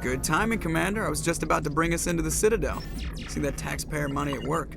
Good timing, Commander. I was just about to bring us into the Citadel. See that taxpayer money at work.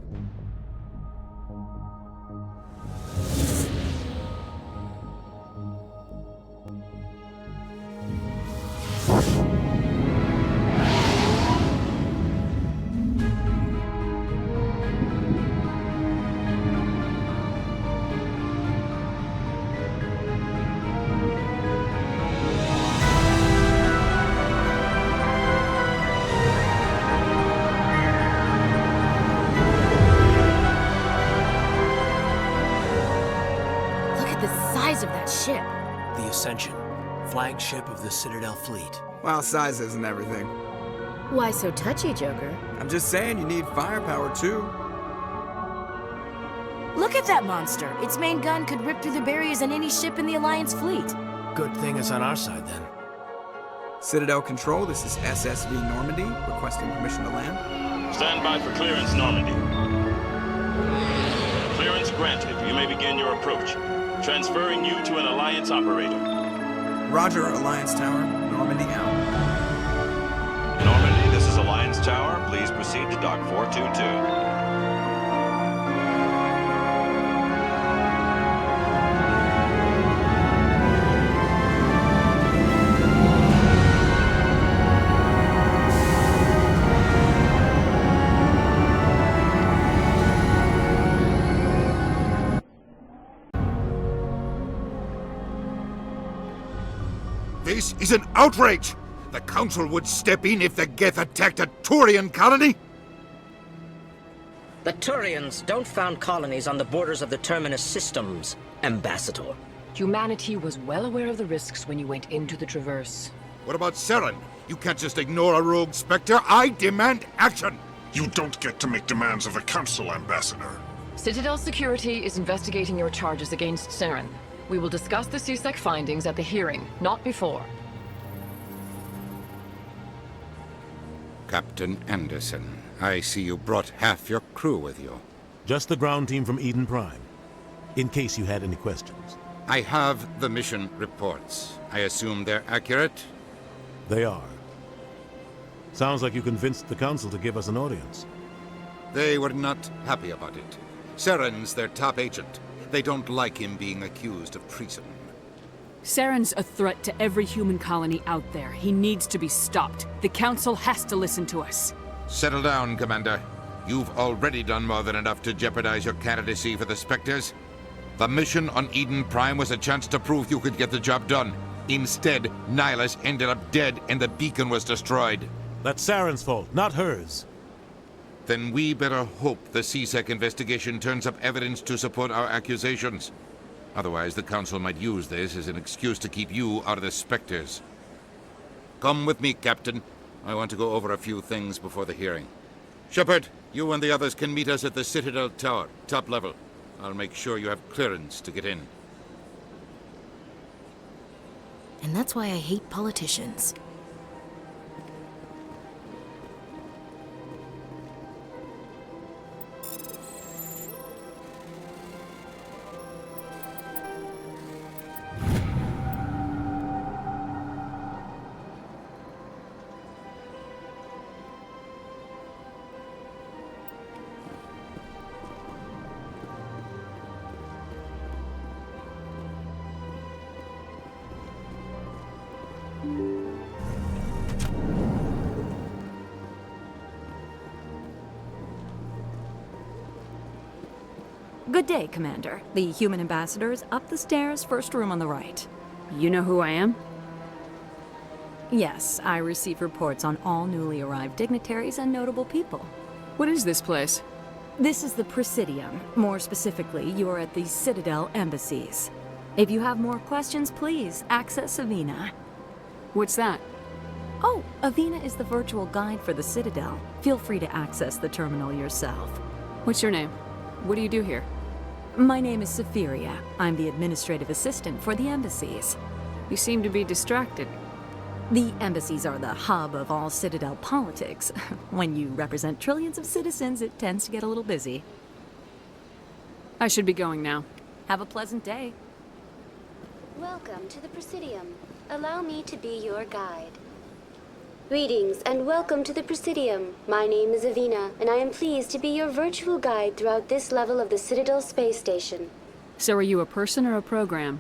Of that ship. The Ascension, flagship of the Citadel fleet. Well, size isn't everything. Why so touchy, Joker? I'm just saying you need firepower too. Look at that monster. Its main gun could rip through the barriers in any ship in the Alliance fleet. Good thing it's on our side then. Citadel Control, this is SSV Normandy, requesting permission to land. Stand by for clearance, Normandy. Clearance granted. You may begin your approach. Transferring you to an Alliance operator. Roger, Alliance Tower. Normandy out. Normandy, this is Alliance Tower. Please proceed to Dock 422. This is an outrage! The Council would step in if the Geth attacked a Turian colony? The Turians don't found colonies on the borders of the Terminus systems, Ambassador. Humanity was well aware of the risks when you went into the Traverse. What about Saren? You can't just ignore a rogue Spectre. I demand action! You don't get to make demands of the Council, Ambassador. Citadel Security is investigating your charges against Saren. We will discuss the CSEC findings at the hearing, not before. Captain Anderson, I see you brought half your crew with you. Just the ground team from Eden Prime, in case you had any questions. I have the mission reports. I assume they're accurate? They are. Sounds like you convinced the Council to give us an audience. They were not happy about it. Saren's their top agent. They don't like him being accused of treason. Saren's a threat to every human colony out there. He needs to be stopped. The Council has to listen to us. Settle down, Commander. You've already done more than enough to jeopardize your candidacy for the Spectres. The mission on Eden Prime was a chance to prove you could get the job done. Instead, Nihilus ended up dead and the beacon was destroyed. That's Saren's fault, not hers. Then we better hope the CSEC investigation turns up evidence to support our accusations. Otherwise, the Council might use this as an excuse to keep you out of the Spectres. Come with me, Captain. I want to go over a few things before the hearing. Shepard, you and the others can meet us at the Citadel Tower, top level. I'll make sure you have clearance to get in. And that's why I hate politicians. Good day, Commander. The human ambassador is up the stairs, first room on the right. You know who I am? Yes, I receive reports on all newly arrived dignitaries and notable people. What is this place? This is the Presidium. More specifically, you are at the Citadel embassies. If you have more questions, please access Avina. What's that? Oh, Avina is the virtual guide for the Citadel. Feel free to access the terminal yourself. What's your name? What do you do here? My name is Safiria. I'm the administrative assistant for the embassies. You seem to be distracted. The embassies are the hub of all Citadel politics. When you represent trillions of citizens, it tends to get a little busy. I should be going now. Have a pleasant day. Welcome to the Presidium. Allow me to be your guide. Greetings and welcome to the Presidium. My name is Avina, and I am pleased to be your virtual guide throughout this level of the Citadel space station. So are you a person or a program?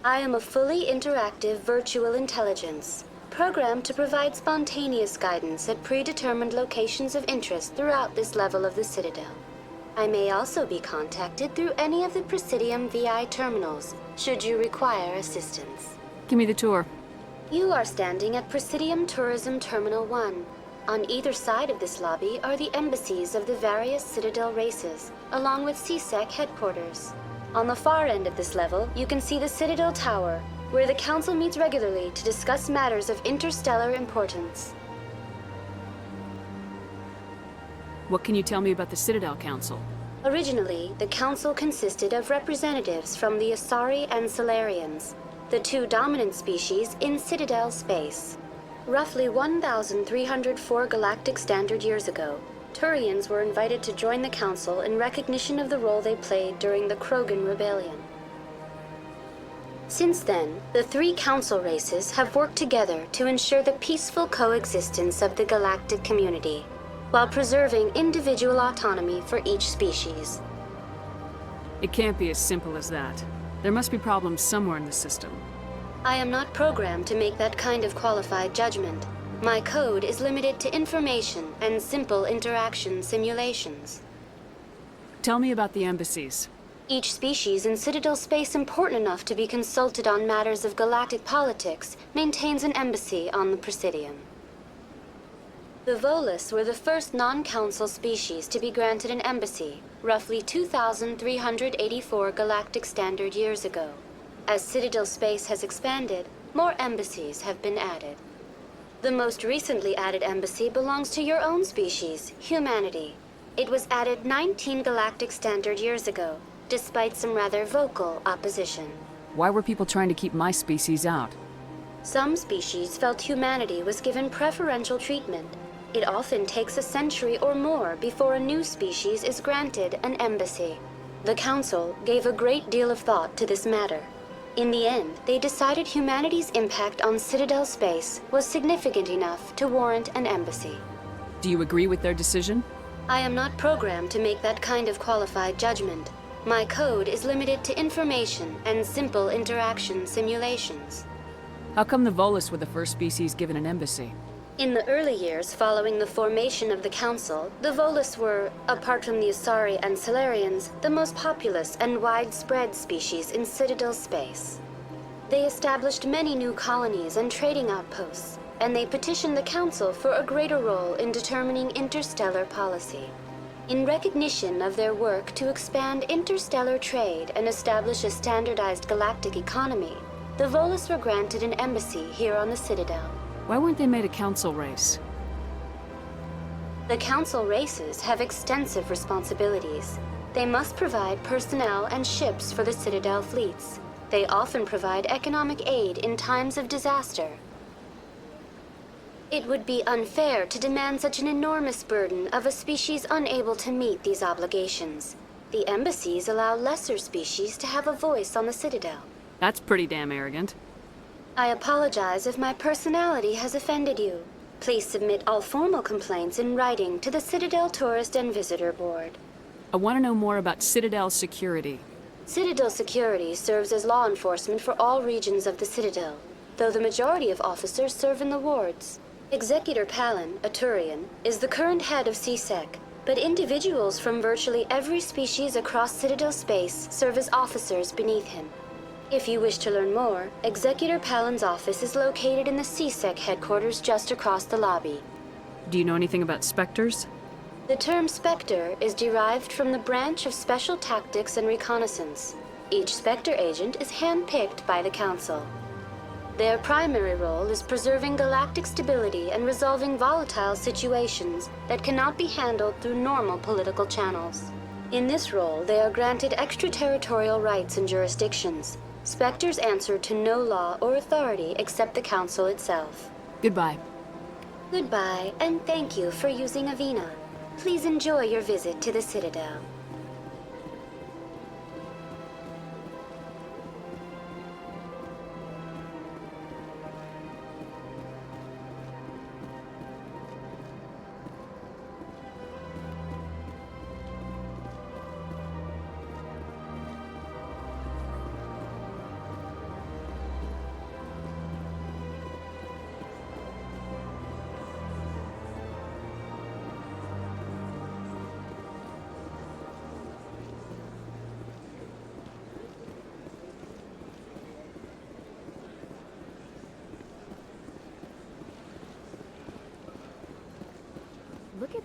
I am a fully interactive virtual intelligence, programmed to provide spontaneous guidance at predetermined locations of interest throughout this level of the Citadel. I may also be contacted through any of the Presidium VI terminals, should you require assistance. Give me the tour. You are standing at Presidium Tourism Terminal 1. On either side of this lobby are the embassies of the various Citadel races, along with CSEC headquarters. On the far end of this level, you can see the Citadel Tower, where the Council meets regularly to discuss matters of interstellar importance. What can you tell me about the Citadel Council? Originally, the Council consisted of representatives from the Asari and Salarians, the two dominant species in Citadel space. Roughly 1,304 galactic standard years ago, Turians were invited to join the Council in recognition of the role they played during the Krogan Rebellion. Since then, the three Council races have worked together to ensure the peaceful coexistence of the galactic community, while preserving individual autonomy for each species. It can't be as simple as that. There must be problems somewhere in the system. I am not programmed to make that kind of qualified judgment. My code is limited to information and simple interaction simulations. Tell me about the embassies. Each species in Citadel space important enough to be consulted on matters of galactic politics maintains an embassy on the Presidium. The Volus were the first non-council species to be granted an embassy, roughly 2,384 galactic standard years ago. As Citadel space has expanded, more embassies have been added. The most recently added embassy belongs to your own species, humanity. It was added 19 galactic standard years ago, despite some rather vocal opposition. Why were people trying to keep my species out? Some species felt humanity was given preferential treatment. It often takes a century or more before a new species is granted an embassy. The Council gave a great deal of thought to this matter. In the end, they decided humanity's impact on Citadel space was significant enough to warrant an embassy. Do you agree with their decision? I am not programmed to make that kind of qualified judgment. My code is limited to information and simple interaction simulations. How come the Volus were the first species given an embassy? In the early years following the formation of the Council, the Volus were, apart from the Asari and Salarians, the most populous and widespread species in Citadel space. They established many new colonies and trading outposts, and they petitioned the Council for a greater role in determining interstellar policy. In recognition of their work to expand interstellar trade and establish a standardized galactic economy, the Volus were granted an embassy here on the Citadel. Why weren't they made a council race? The council races have extensive responsibilities. They must provide personnel and ships for the Citadel fleets. They often provide economic aid in times of disaster. It would be unfair to demand such an enormous burden of a species unable to meet these obligations. The embassies allow lesser species to have a voice on the Citadel. That's pretty damn arrogant. I apologize if my personality has offended you. Please submit all formal complaints in writing to the Citadel Tourist and Visitor Board. I want to know more about Citadel security. Citadel security serves as law enforcement for all regions of the Citadel, though the majority of officers serve in the wards. Executor Palin, a Turian, is the current head of CSEC, but individuals from virtually every species across Citadel space serve as officers beneath him. If you wish to learn more, Executor Palin's office is located in the CSEC headquarters just across the lobby. Do you know anything about Spectres? The term Spectre is derived from the branch of Special Tactics and Reconnaissance. Each Spectre agent is handpicked by the Council. Their primary role is preserving galactic stability and resolving volatile situations that cannot be handled through normal political channels. In this role, they are granted extraterritorial rights and jurisdictions. Spectres answer to no law or authority except the Council itself. Goodbye. Goodbye, and thank you for using Avina. Please enjoy your visit to the Citadel.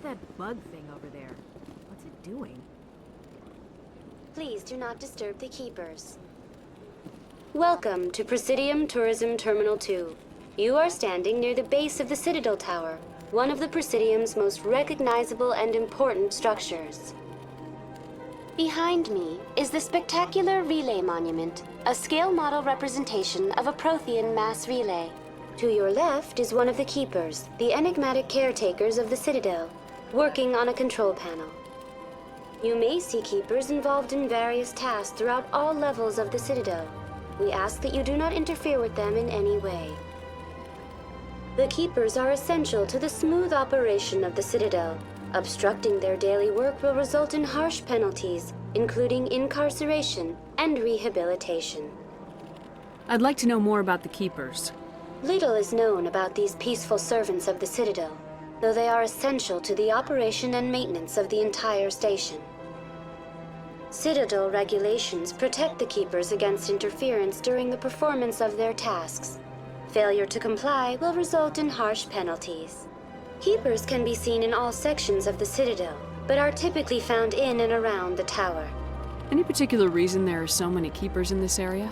that bug thing over there? What's it doing? Please do not disturb the Keepers. Welcome to Presidium Tourism Terminal 2. You are standing near the base of the Citadel Tower, one of the Presidium's most recognizable and important structures. Behind me is the spectacular Relay Monument, a scale model representation of a Prothean mass relay. To your left is one of the Keepers, the enigmatic caretakers of the Citadel, working on a control panel. You may see Keepers involved in various tasks throughout all levels of the Citadel. We ask that you do not interfere with them in any way. The Keepers are essential to the smooth operation of the Citadel. Obstructing their daily work will result in harsh penalties, including incarceration and rehabilitation. I'd like to know more about the Keepers. Little is known about these peaceful servants of the Citadel, though they are essential to the operation and maintenance of the entire station. Citadel regulations protect the Keepers against interference during the performance of their tasks. Failure to comply will result in harsh penalties. Keepers can be seen in all sections of the Citadel, but are typically found in and around the tower. Any particular reason there are so many Keepers in this area?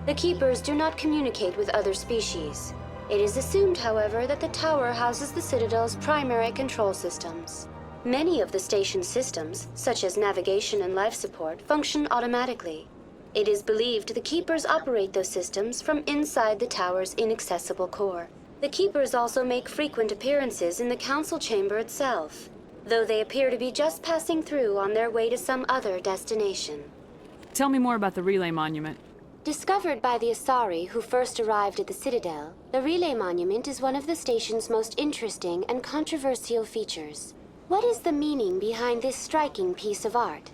The Keepers do not communicate with other species. It is assumed, however, that the tower houses the Citadel's primary control systems. Many of the station's systems, such as navigation and life support, function automatically. It is believed the Keepers operate those systems from inside the tower's inaccessible core. The Keepers also make frequent appearances in the Council Chamber itself, though they appear to be just passing through on their way to some other destination. Tell me more about the Relay Monument. Discovered by the Asari who first arrived at the Citadel, the Relay Monument is one of the station's most interesting and controversial features. What is the meaning behind this striking piece of art?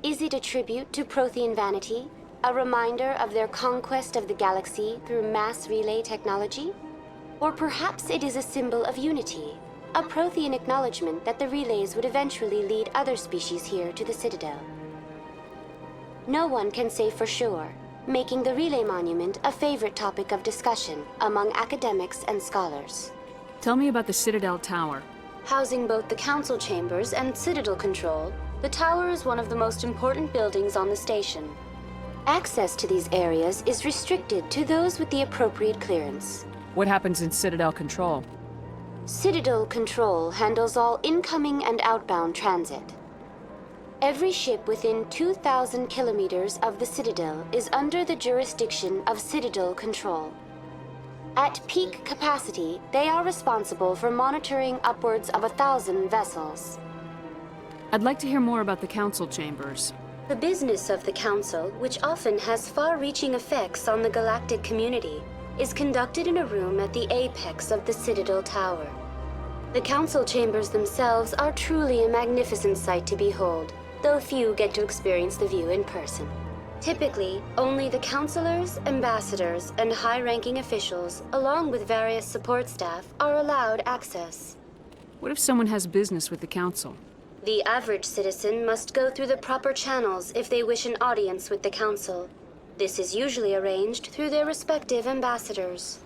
Is it a tribute to Prothean vanity? A reminder of their conquest of the galaxy through mass relay technology? Or perhaps it is a symbol of unity, a Prothean acknowledgement that the relays would eventually lead other species here to the Citadel. No one can say for sure, making the Relay Monument a favorite topic of discussion among academics and scholars. Tell me about the Citadel Tower. Housing both the Council Chambers and Citadel Control, the tower is one of the most important buildings on the station. Access to these areas is restricted to those with the appropriate clearance. What happens in Citadel Control? Citadel Control handles all incoming and outbound transit. Every ship within 2,000 kilometers of the Citadel is under the jurisdiction of Citadel Control. At peak capacity, they are responsible for monitoring upwards of 1,000 vessels. I'd like to hear more about the Council Chambers. The business of the Council, which often has far-reaching effects on the galactic community, is conducted in a room at the apex of the Citadel Tower. The Council Chambers themselves are truly a magnificent sight to behold, though few get to experience the view in person. Typically, only the councilors, ambassadors, and high-ranking officials, along with various support staff, are allowed access. What if someone has business with the Council? The average citizen must go through the proper channels if they wish an audience with the Council. This is usually arranged through their respective ambassadors.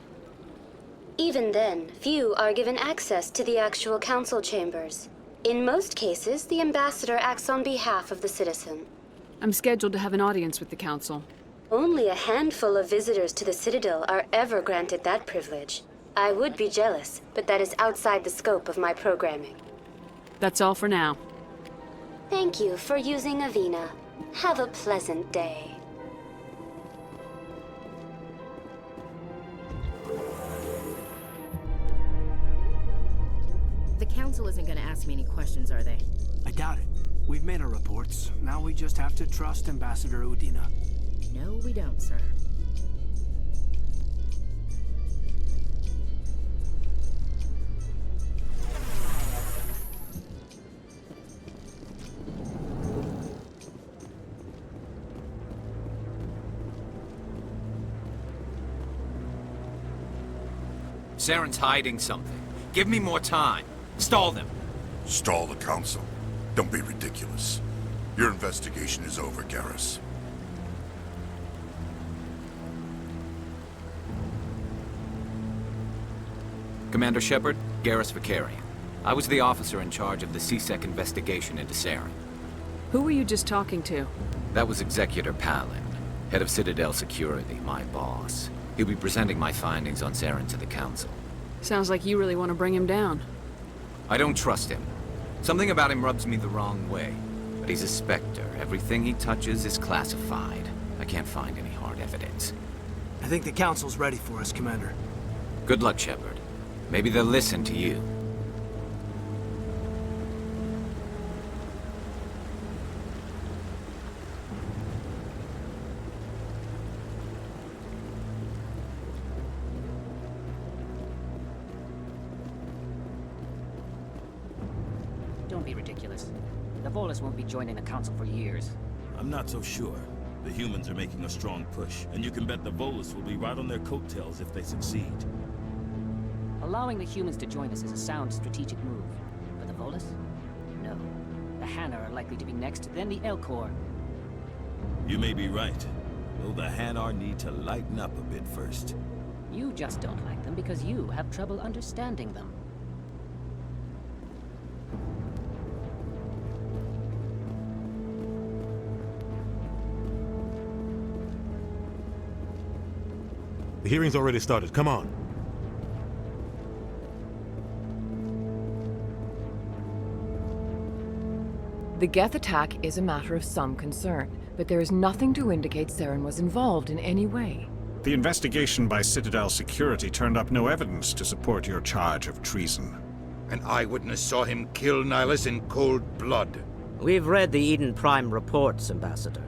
Even then, few are given access to the actual Council Chambers. In most cases, the ambassador acts on behalf of the citizen. I'm scheduled to have an audience with the Council. Only a handful of visitors to the Citadel are ever granted that privilege. I would be jealous, but that is outside the scope of my programming. That's all for now. Thank you for using Avina. Have a pleasant day. The Council isn't going to ask me any questions, are they? I doubt it. We've made our reports. Now we just have to trust Ambassador Udina. No, we don't, sir. Saren's hiding something. Give me more time. Stall them. Stall the Council? Don't be ridiculous. Your investigation is over, Garrus. Commander Shepard, Garrus Vicarian. I was the officer in charge of the C-Sec investigation into Saren. Who were you just talking to? That was Executor Palin, head of Citadel Security, my boss. He'll be presenting my findings on Saren to the Council. Sounds like you really want to bring him down. I don't trust him. Something about him rubs me the wrong way. But he's a Spectre. Everything he touches is classified. I can't find any hard evidence. I think the Council's ready for us, Commander. Good luck, Shepard. Maybe they'll listen to you. Don't be ridiculous. The Volus won't be joining the Council for years. I'm not so sure. The humans are making a strong push, and you can bet the Volus will be right on their coattails if they succeed. Allowing the humans to join us is a sound strategic move. But the Volus? No. The Hanar are likely to be next, then the Elcor. You may be right. Though the Hanar need to lighten up a bit first. You just don't like them because you have trouble understanding them. The hearing's already started. Come on. The Geth attack is a matter of some concern, but there is nothing to indicate Saren was involved in any way. The investigation by Citadel Security turned up no evidence to support your charge of treason. An eyewitness saw him kill Nihilus in cold blood. We've read the Eden Prime reports, Ambassador.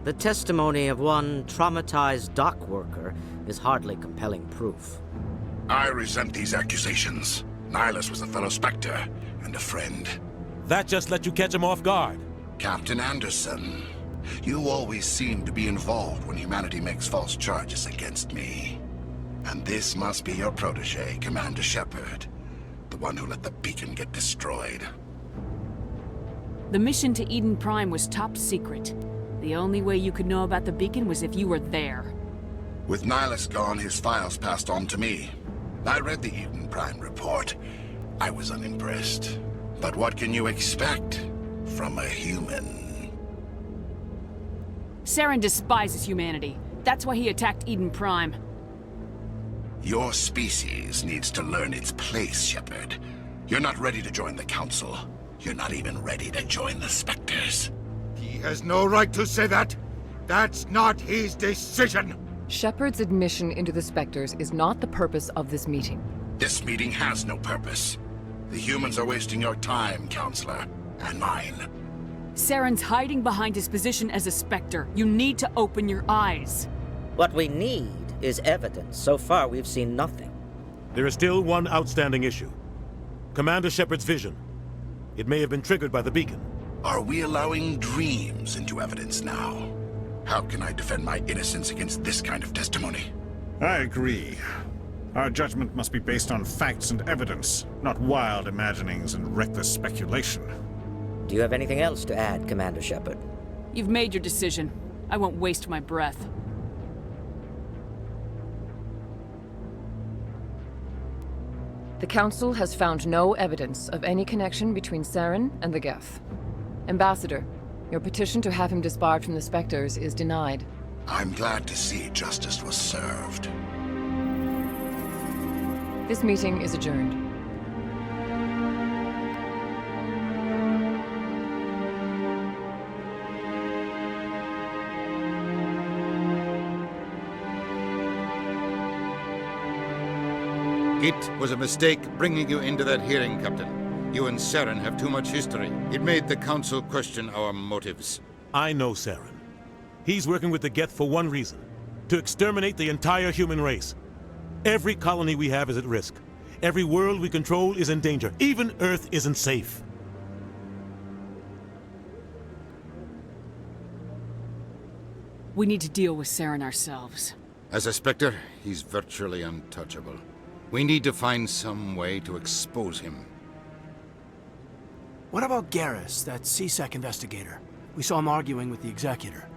The testimony of one traumatized dock worker is hardly compelling proof. I resent these accusations. Nihilus was a fellow Spectre and a friend. That just let you catch him off guard. Captain Anderson, you always seem to be involved when humanity makes false charges against me. And this must be your protege, Commander Shepard. The one who let the beacon get destroyed. The mission to Eden Prime was top secret. The only way you could know about the beacon was if you were there. With Nihilus gone, his files passed on to me. I read the Eden Prime report. I was unimpressed. But what can you expect from a human? Saren despises humanity. That's why he attacked Eden Prime. Your species needs to learn its place, Shepard. You're not ready to join the Council. You're not even ready to join the Spectres. He has no right to say that. That's not his decision. Shepard's admission into the Spectres is not the purpose of this meeting. This meeting has no purpose. The humans are wasting your time, Counselor, and mine. Saren's hiding behind his position as a Spectre. You need to open your eyes. What we need is evidence. So far, we've seen nothing. There is still one outstanding issue. Commander Shepard's vision. It may have been triggered by the beacon. Are we allowing dreams into evidence now? How can I defend my innocence against this kind of testimony? I agree. Our judgment must be based on facts and evidence, not wild imaginings and reckless speculation. Do you have anything else to add, Commander Shepard? You've made your decision. I won't waste my breath. The Council has found no evidence of any connection between Saren and the Geth. Ambassador, your petition to have him disbarred from the Spectres is denied. I'm glad to see justice was served. This meeting is adjourned. It was a mistake bringing you into that hearing, Captain. You and Saren have too much history. It made the Council question our motives. I know Saren. He's working with the Geth for one reason. To exterminate the entire human race. Every colony we have is at risk. Every world we control is in danger. Even Earth isn't safe. We need to deal with Saren ourselves. As a Spectre, he's virtually untouchable. We need to find some way to expose him. What about Garrus, that C-Sec investigator? We saw him arguing with the Executor.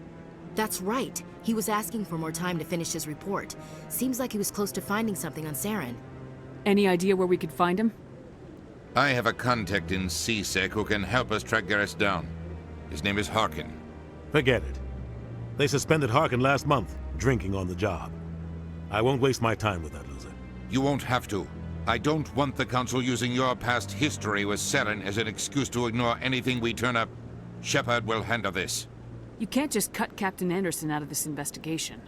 That's right. He was asking for more time to finish his report. Seems like he was close to finding something on Saren. Any idea where we could find him? I have a contact in CSEC who can help us track Garrus down. His name is Harkin. Forget it. They suspended Harkin last month, drinking on the job. I won't waste my time with that loser. You won't have to. I don't want the Council using your past history with Saren as an excuse to ignore anything we turn up. Shepard will handle this. You can't just cut Captain Anderson out of this investigation.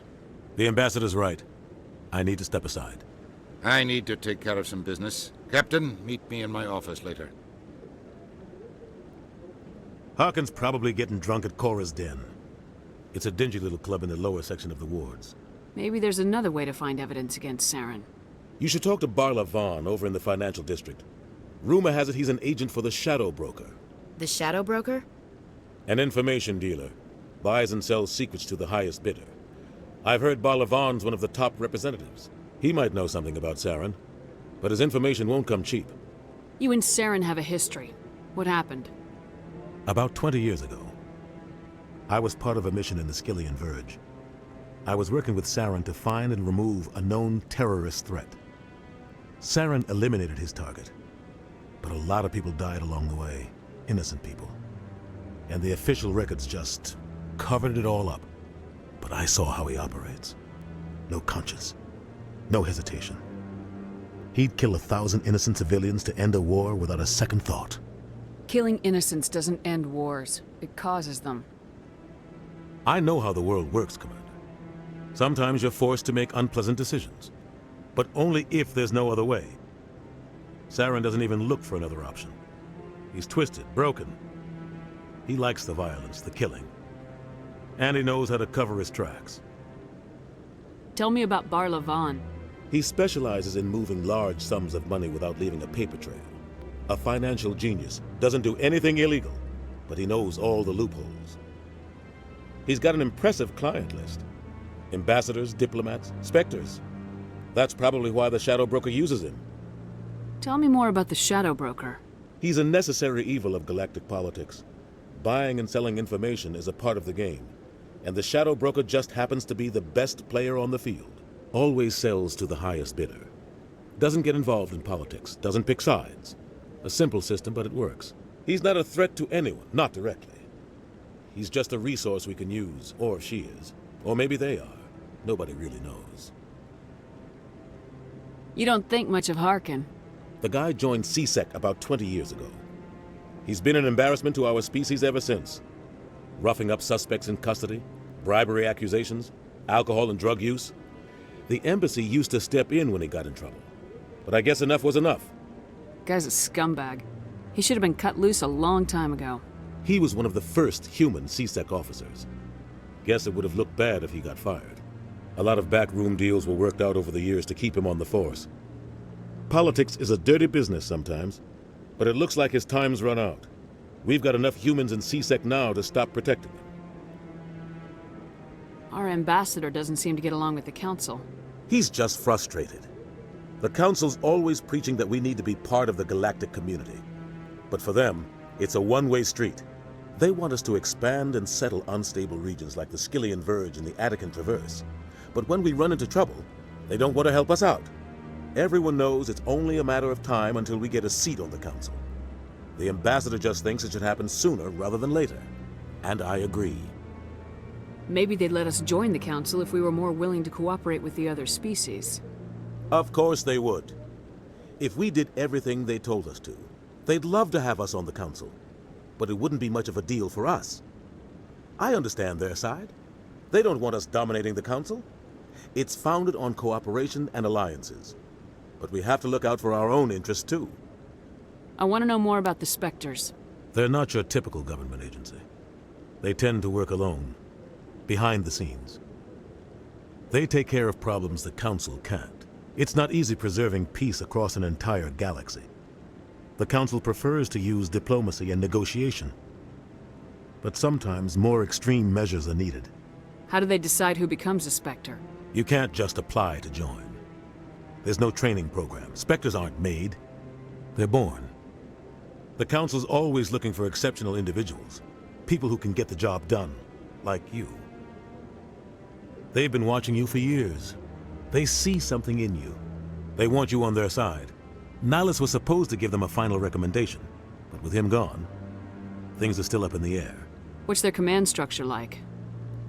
The Ambassador's right. I need to step aside. I need to take care of some business. Captain, meet me in my office later. Harkin's probably getting drunk at Cora's Den. It's a dingy little club in the lower section of the wards. Maybe there's another way to find evidence against Saren. You should talk to Barla Vaughn over in the financial district. Rumor has it he's an agent for the Shadow Broker. The Shadow Broker? An information dealer. Buys and sells secrets to the highest bidder. I've heard Barla Vaughn's one of the top representatives. He might know something about Saren, but his information won't come cheap. You and Saren have a history. What happened? About 20 years ago, I was part of a mission in the Skillian Verge. I was working with Saren to find and remove a known terrorist threat. Saren eliminated his target, but a lot of people died along the way, innocent people. And the official records just covered it all up. But I saw how he operates. No conscience, no hesitation. He'd kill 1,000 innocent civilians to end a war without a second thought. Killing innocents doesn't end wars. It causes them. I know how the world works, Commander. Sometimes you're forced to make unpleasant decisions, but only if there's no other way. Saren doesn't even look for another option. He's twisted, broken. He likes the violence, the killing. And he knows how to cover his tracks. Tell me about Barla Vaughn. He specializes in moving large sums of money without leaving a paper trail. A financial genius, doesn't do anything illegal, but he knows all the loopholes. He's got an impressive client list. Ambassadors, diplomats, specters. That's probably why the Shadow Broker uses him. Tell me more about the Shadow Broker. He's a necessary evil of galactic politics. Buying and selling information is a part of the game, and the Shadow Broker just happens to be the best player on the field. Always sells to the highest bidder. Doesn't get involved in politics, doesn't pick sides. A simple system, but it works. He's not a threat to anyone, not directly. He's just a resource we can use, or she is. Or maybe they are. Nobody really knows. You don't think much of Harkin. The guy joined CSEC about 20 years ago. He's been an embarrassment to our species ever since. Roughing up suspects in custody, bribery accusations, alcohol and drug use. The embassy used to step in when he got in trouble. But I guess enough was enough. Guy's a scumbag. He should have been cut loose a long time ago. He was one of the first human CSEC officers. Guess it would have looked bad if he got fired. A lot of backroom deals were worked out over the years to keep him on the force. Politics is a dirty business sometimes, but it looks like his time's run out. We've got enough humans in CSEC now to stop protecting him. Our ambassador doesn't seem to get along with the Council. He's just frustrated. The Council's always preaching that we need to be part of the galactic community. But for them, it's a one-way street. They want us to expand and settle unstable regions like the Skillian Verge and the Attican Traverse. But when we run into trouble, they don't want to help us out. Everyone knows it's only a matter of time until we get a seat on the Council. The ambassador just thinks it should happen sooner rather than later. And I agree. Maybe they'd let us join the Council if we were more willing to cooperate with the other species. Of course they would. If we did everything they told us to, they'd love to have us on the Council. But it wouldn't be much of a deal for us. I understand their side. They don't want us dominating the Council. It's founded on cooperation and alliances. But we have to look out for our own interests, too. I want to know more about the Spectres. They're not your typical government agency. They tend to work alone, behind the scenes. They take care of problems the Council can't. It's not easy preserving peace across an entire galaxy. The Council prefers to use diplomacy and negotiation. But sometimes more extreme measures are needed. How do they decide who becomes a Spectre? You can't just apply to join. There's no training program. Spectres aren't made. They're born. The Council's always looking for exceptional individuals. People who can get the job done, like you. They've been watching you for years. They see something in you. They want you on their side. Nihilus was supposed to give them a final recommendation, but with him gone, things are still up in the air. What's their command structure like?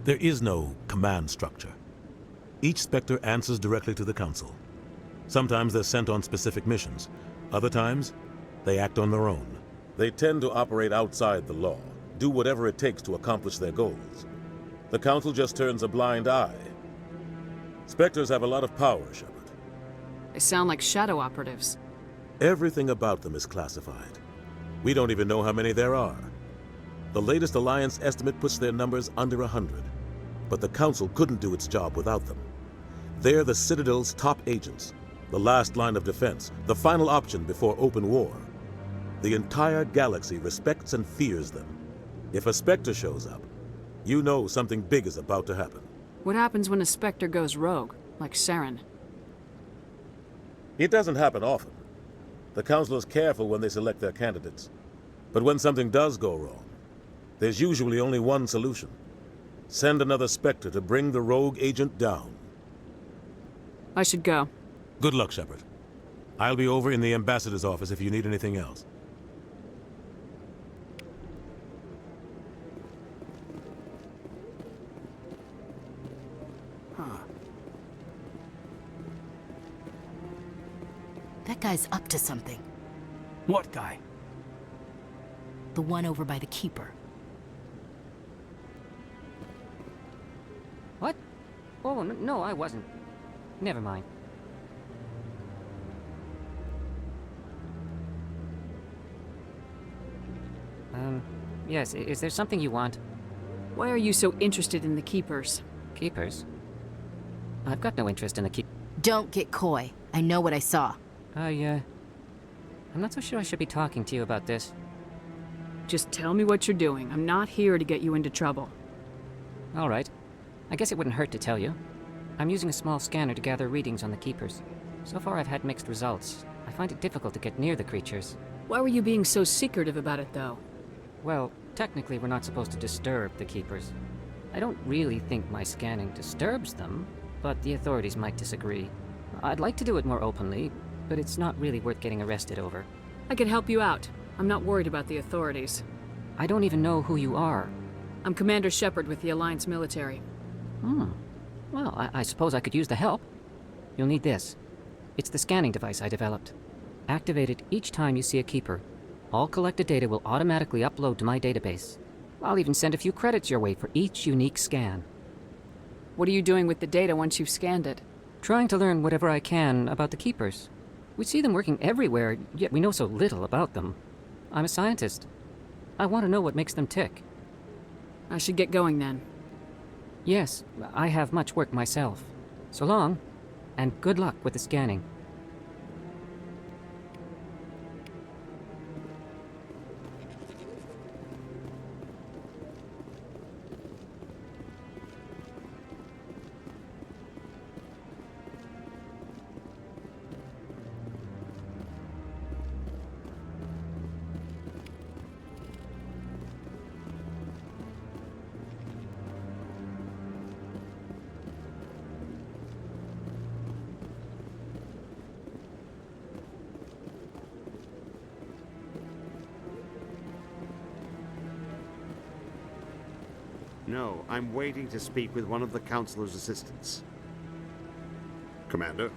There is no command structure. Each Spectre answers directly to the Council. Sometimes they're sent on specific missions. Other times, they act on their own. They tend to operate outside the law, do whatever it takes to accomplish their goals. The Council just turns a blind eye. Spectres have a lot of power, Shepard. They sound like shadow operatives. Everything about them is classified. We don't even know how many there are. The latest Alliance estimate puts their numbers under 100. But the Council couldn't do its job without them. They're the Citadel's top agents, the last line of defense, the final option before open war. The entire galaxy respects and fears them. If a Spectre shows up, you know something big is about to happen. What happens when a Spectre goes rogue, like Saren? It doesn't happen often. The Council is careful when they select their candidates. But when something does go wrong, there's usually only one solution. Send another Spectre to bring the rogue agent down. I should go. Good luck, Shepard. I'll be over in the Ambassador's office if you need anything else. That guy's up to something. What guy? The one over by the Keeper. What? Oh, no, I wasn't. Never mind. Yes, is there something you want? Why are you so interested in the Keepers? Keepers? I've got no interest in the Don't get coy. I know what I saw. I'm not so sure I should be talking to you about this. Just tell me what you're doing. I'm not here to get you into trouble. All right. I guess it wouldn't hurt to tell you. I'm using a small scanner to gather readings on the Keepers. So far I've had mixed results. I find it difficult to get near the creatures. Why were you being so secretive about it, though? Well, technically we're not supposed to disturb the Keepers. I don't really think my scanning disturbs them, but the authorities might disagree. I'd like to do it more openly, but it's not really worth getting arrested over. I can help you out. I'm not worried about the authorities. I don't even know who you are. I'm Commander Shepard with the Alliance military. Well, I suppose I could use the help. You'll need this. It's the scanning device I developed. Activate it each time you see a Keeper. All collected data will automatically upload to my database. I'll even send a few credits your way for each unique scan. What are you doing with the data once you've scanned it? Trying to learn whatever I can about the Keepers. We see them working everywhere, yet we know so little about them. I'm a scientist. I want to know what makes them tick. I should get going then. Yes, I have much work myself. So long, and good luck with the scanning. No, I'm waiting to speak with one of the Councilor's assistants. Commander?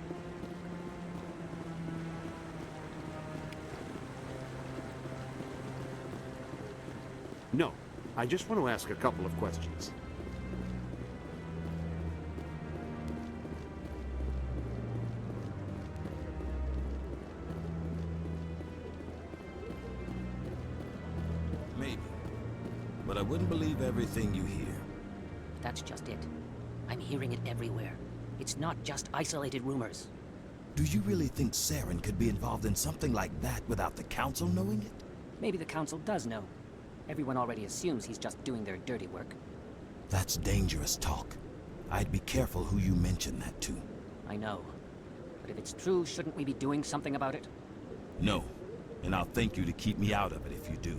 No, I just want to ask a couple of questions. Maybe. But I wouldn't believe everything you hear. That's just it. I'm hearing it everywhere. It's not just isolated rumors. Do you really think Saren could be involved in something like that without the Council knowing it? Maybe the Council does know. Everyone already assumes he's just doing their dirty work. That's dangerous talk. I'd be careful who you mention that to. I know. But if it's true, shouldn't we be doing something about it? No. And I'll thank you to keep me out of it if you do.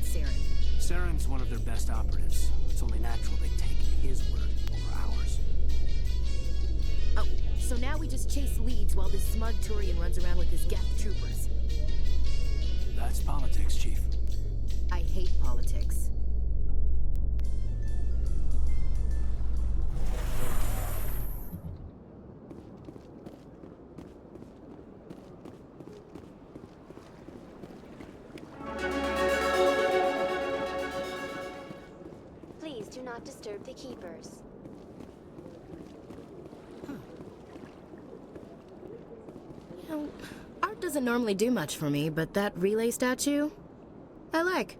Saren? Saren's one of their best operatives. It's only natural they take his word over ours. Oh, so now we just chase leads while this smug Turian runs around with his Geth troopers. That's politics, Chief. I hate politics. Please do not disturb the keepers. You know, art doesn't normally do much for me, but that relay statue, I like.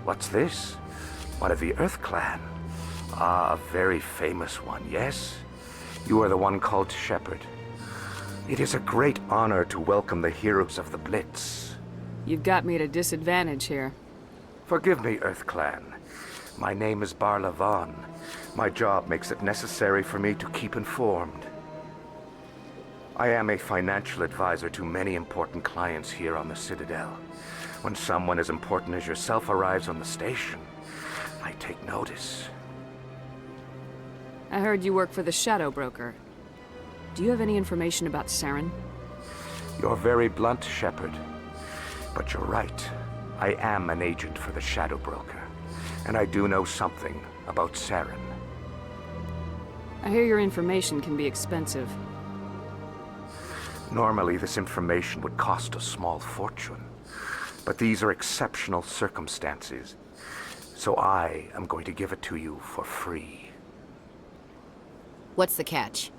What's this? One of the Earth Clan. Ah, a very famous one, yes? You are the one called Shepard. It is a great honor to welcome the heroes of the Blitz. You've got me at a disadvantage here. Forgive me, Earth Clan. My name is Barla Vaughn. My job makes it necessary for me to keep informed. I am a financial advisor to many important clients here on the Citadel. When someone as important as yourself arrives on the station, I take notice. I heard you work for the Shadow Broker. Do you have any information about Saren? You're very blunt, Shepard. But you're right. I am an agent for the Shadow Broker, and I do know something about Saren. I hear your information can be expensive. Normally, this information would cost a small fortune. But these are exceptional circumstances, so I am going to give it to you for free. What's the catch?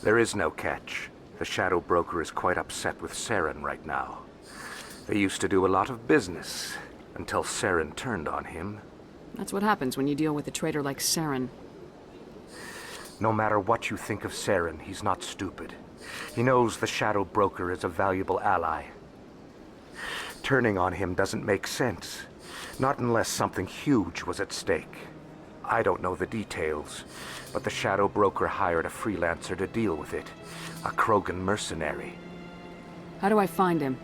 There is no catch. The Shadow Broker is quite upset with Saren right now. They used to do a lot of business, until Saren turned on him. That's what happens when you deal with a traitor like Saren. No matter what you think of Saren, he's not stupid. He knows the Shadow Broker is a valuable ally. Turning on him doesn't make sense. Not unless something huge was at stake. I don't know the details, but the Shadow Broker hired a freelancer to deal with it. A Krogan mercenary. How do I find him?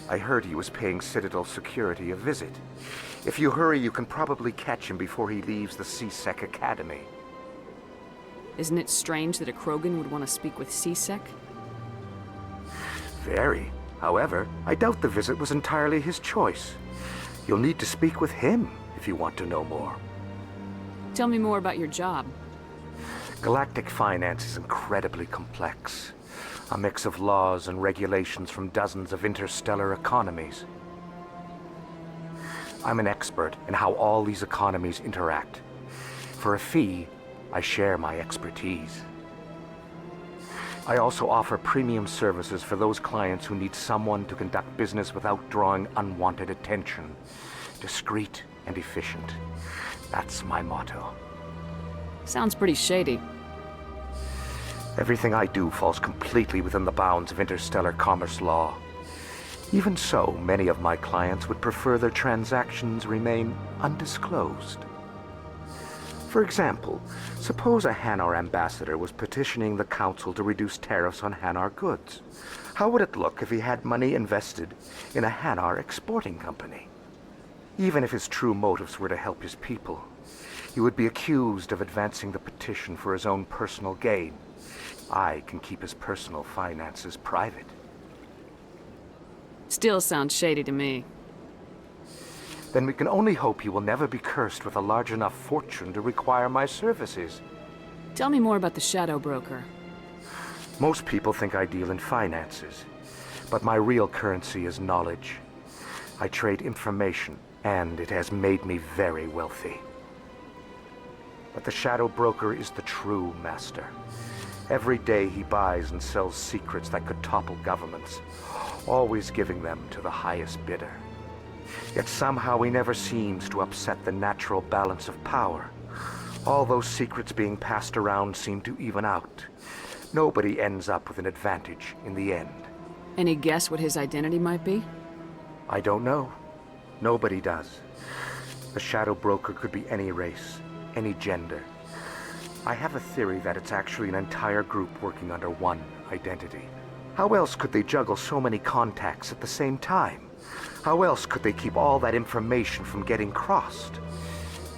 I heard he was paying Citadel security a visit. If you hurry, you can probably catch him before he leaves the C-Sec Academy. Isn't it strange that a Krogan would want to speak with C-Sec? Very. However, I doubt the visit was entirely his choice. You'll need to speak with him if you want to know more. Tell me more about your job. Galactic finance is incredibly complex. A mix of laws and regulations from dozens of interstellar economies. I'm an expert in how all these economies interact. For a fee, I share my expertise. I also offer premium services for those clients who need someone to conduct business without drawing unwanted attention. Discreet and efficient. That's my motto. Sounds pretty shady. Everything I do falls completely within the bounds of interstellar commerce law. Even so, many of my clients would prefer their transactions remain undisclosed. For example, suppose a Hanar ambassador was petitioning the Council to reduce tariffs on Hanar goods. How would it look if he had money invested in a Hanar exporting company? Even if his true motives were to help his people, he would be accused of advancing the petition for his own personal gain. I can keep his personal finances private. Still sounds shady to me. Then we can only hope he will never be cursed with a large enough fortune to require my services. Tell me more about the Shadow Broker. Most people think I deal in finances, but my real currency is knowledge. I trade information, and it has made me very wealthy. But the Shadow Broker is the true master. Every day he buys and sells secrets that could topple governments, always giving them to the highest bidder. Yet somehow he never seems to upset the natural balance of power. All those secrets being passed around seem to even out. Nobody ends up with an advantage in the end. Any guess what his identity might be? I don't know. Nobody does. The Shadow Broker could be any race, any gender. I have a theory that it's actually an entire group working under one identity. How else could they juggle so many contacts at the same time? How else could they keep all that information from getting crossed?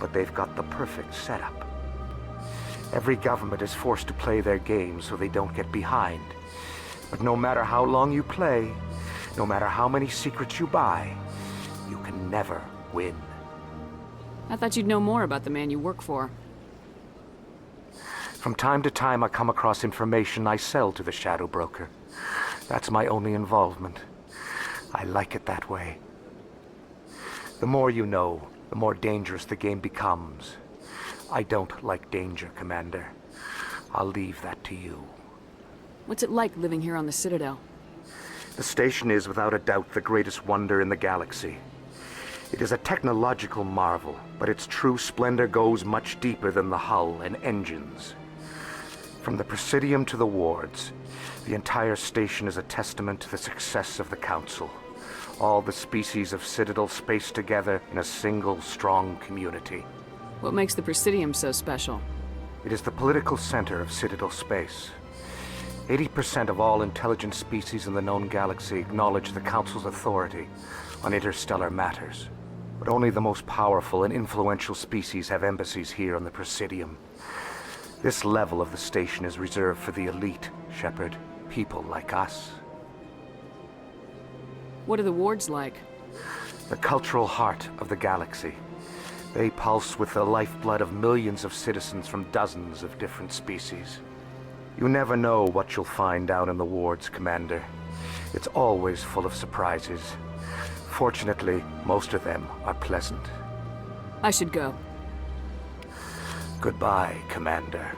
But they've got the perfect setup. Every government is forced to play their game so they don't get behind. But no matter how long you play, no matter how many secrets you buy, you can never win. I thought you'd know more about the man you work for. From time to time, I come across information I sell to the Shadow Broker. That's my only involvement. I like it that way. The more you know, the more dangerous the game becomes. I don't like danger, Commander. I'll leave that to you. What's it like living here on the Citadel? The station is without a doubt the greatest wonder in the galaxy. It is a technological marvel, but its true splendor goes much deeper than the hull and engines. From the Presidium to the wards, the entire station is a testament to the success of the Council. All the species of Citadel spaced together in a single, strong community. What makes the Presidium so special? It is the political center of Citadel space. 80% of all intelligent species in the known galaxy acknowledge the Council's authority on interstellar matters. But only the most powerful and influential species have embassies here on the Presidium. This level of the station is reserved for the elite, Shepard. People like us. What are the wards like? The cultural heart of the galaxy. They pulse with the lifeblood of millions of citizens from dozens of different species. You never know what you'll find down in the wards, Commander. It's always full of surprises. Fortunately, most of them are pleasant. I should go. Goodbye, Commander.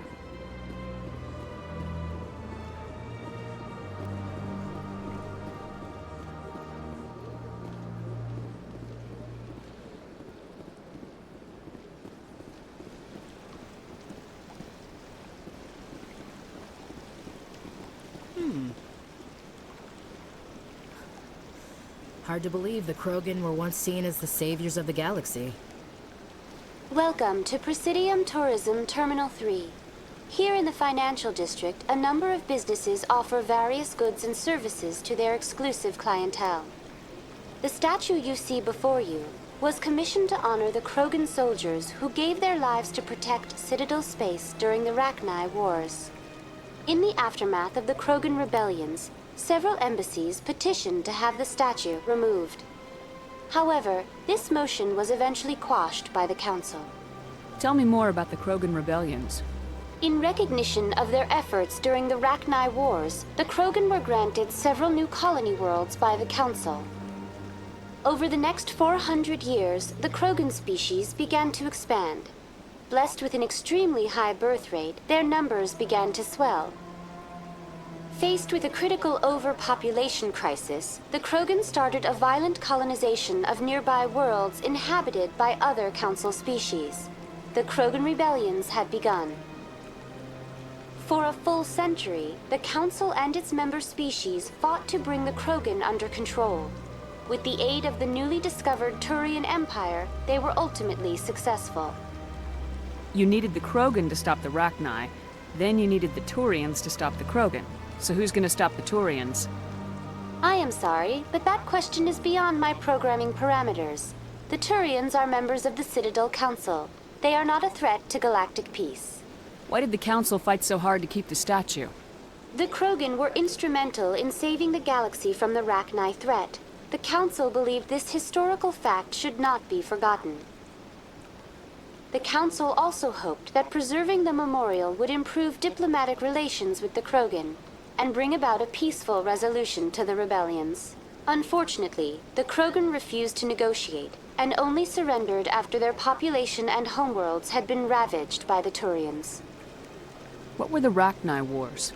Hard to believe the Krogan were once seen as the saviors of the galaxy. Welcome to Presidium Tourism Terminal 3. Here in the financial district, a number of businesses offer various goods and services to their exclusive clientele. The statue you see before you was commissioned to honor the Krogan soldiers who gave their lives to protect Citadel space during the Rachni Wars. In the aftermath of the Krogan rebellions, several embassies petitioned to have the statue removed. However, this motion was eventually quashed by the Council. Tell me more about the Krogan rebellions. In recognition of their efforts during the Rachni Wars, the Krogan were granted several new colony worlds by the Council. Over the next 400 years, the Krogan species began to expand. Blessed with an extremely high birth rate, their numbers began to swell. Faced with a critical overpopulation crisis, the Krogan started a violent colonization of nearby worlds inhabited by other Council species. The Krogan rebellions had begun. For a full century, the Council and its member species fought to bring the Krogan under control. With the aid of the newly discovered Turian Empire, they were ultimately successful. You needed the Krogan to stop the Rachni, then you needed the Turians to stop the Krogan. So who's gonna stop the Turians? I am sorry, but that question is beyond my programming parameters. The Turians are members of the Citadel Council. They are not a threat to galactic peace. Why did the Council fight so hard to keep the statue? The Krogan were instrumental in saving the galaxy from the Rachni threat. The Council believed this historical fact should not be forgotten. The Council also hoped that preserving the memorial would improve diplomatic relations with the Krogan and bring about a peaceful resolution to the rebellions. Unfortunately, the Krogan refused to negotiate and only surrendered after their population and homeworlds had been ravaged by the Turians. What were the Rachni Wars?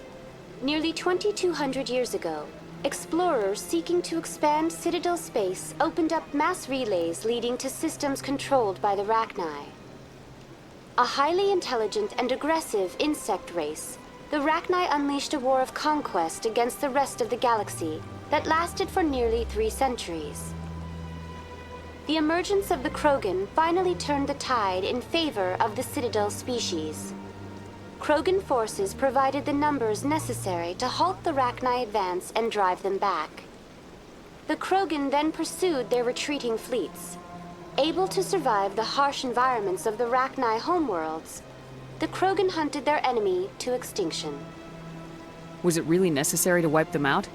Nearly 2,200 years ago, explorers seeking to expand Citadel space opened up mass relays leading to systems controlled by the Rachni. A highly intelligent and aggressive insect race, the Rachni unleashed a war of conquest against the rest of the galaxy that lasted for nearly 3 centuries. The emergence of the Krogan finally turned the tide in favor of the Citadel species. Krogan forces provided the numbers necessary to halt the Rachni advance and drive them back. The Krogan then pursued their retreating fleets. Able to survive the harsh environments of the Rachni homeworlds, the Krogan hunted their enemy to extinction. Was it really necessary to wipe them out?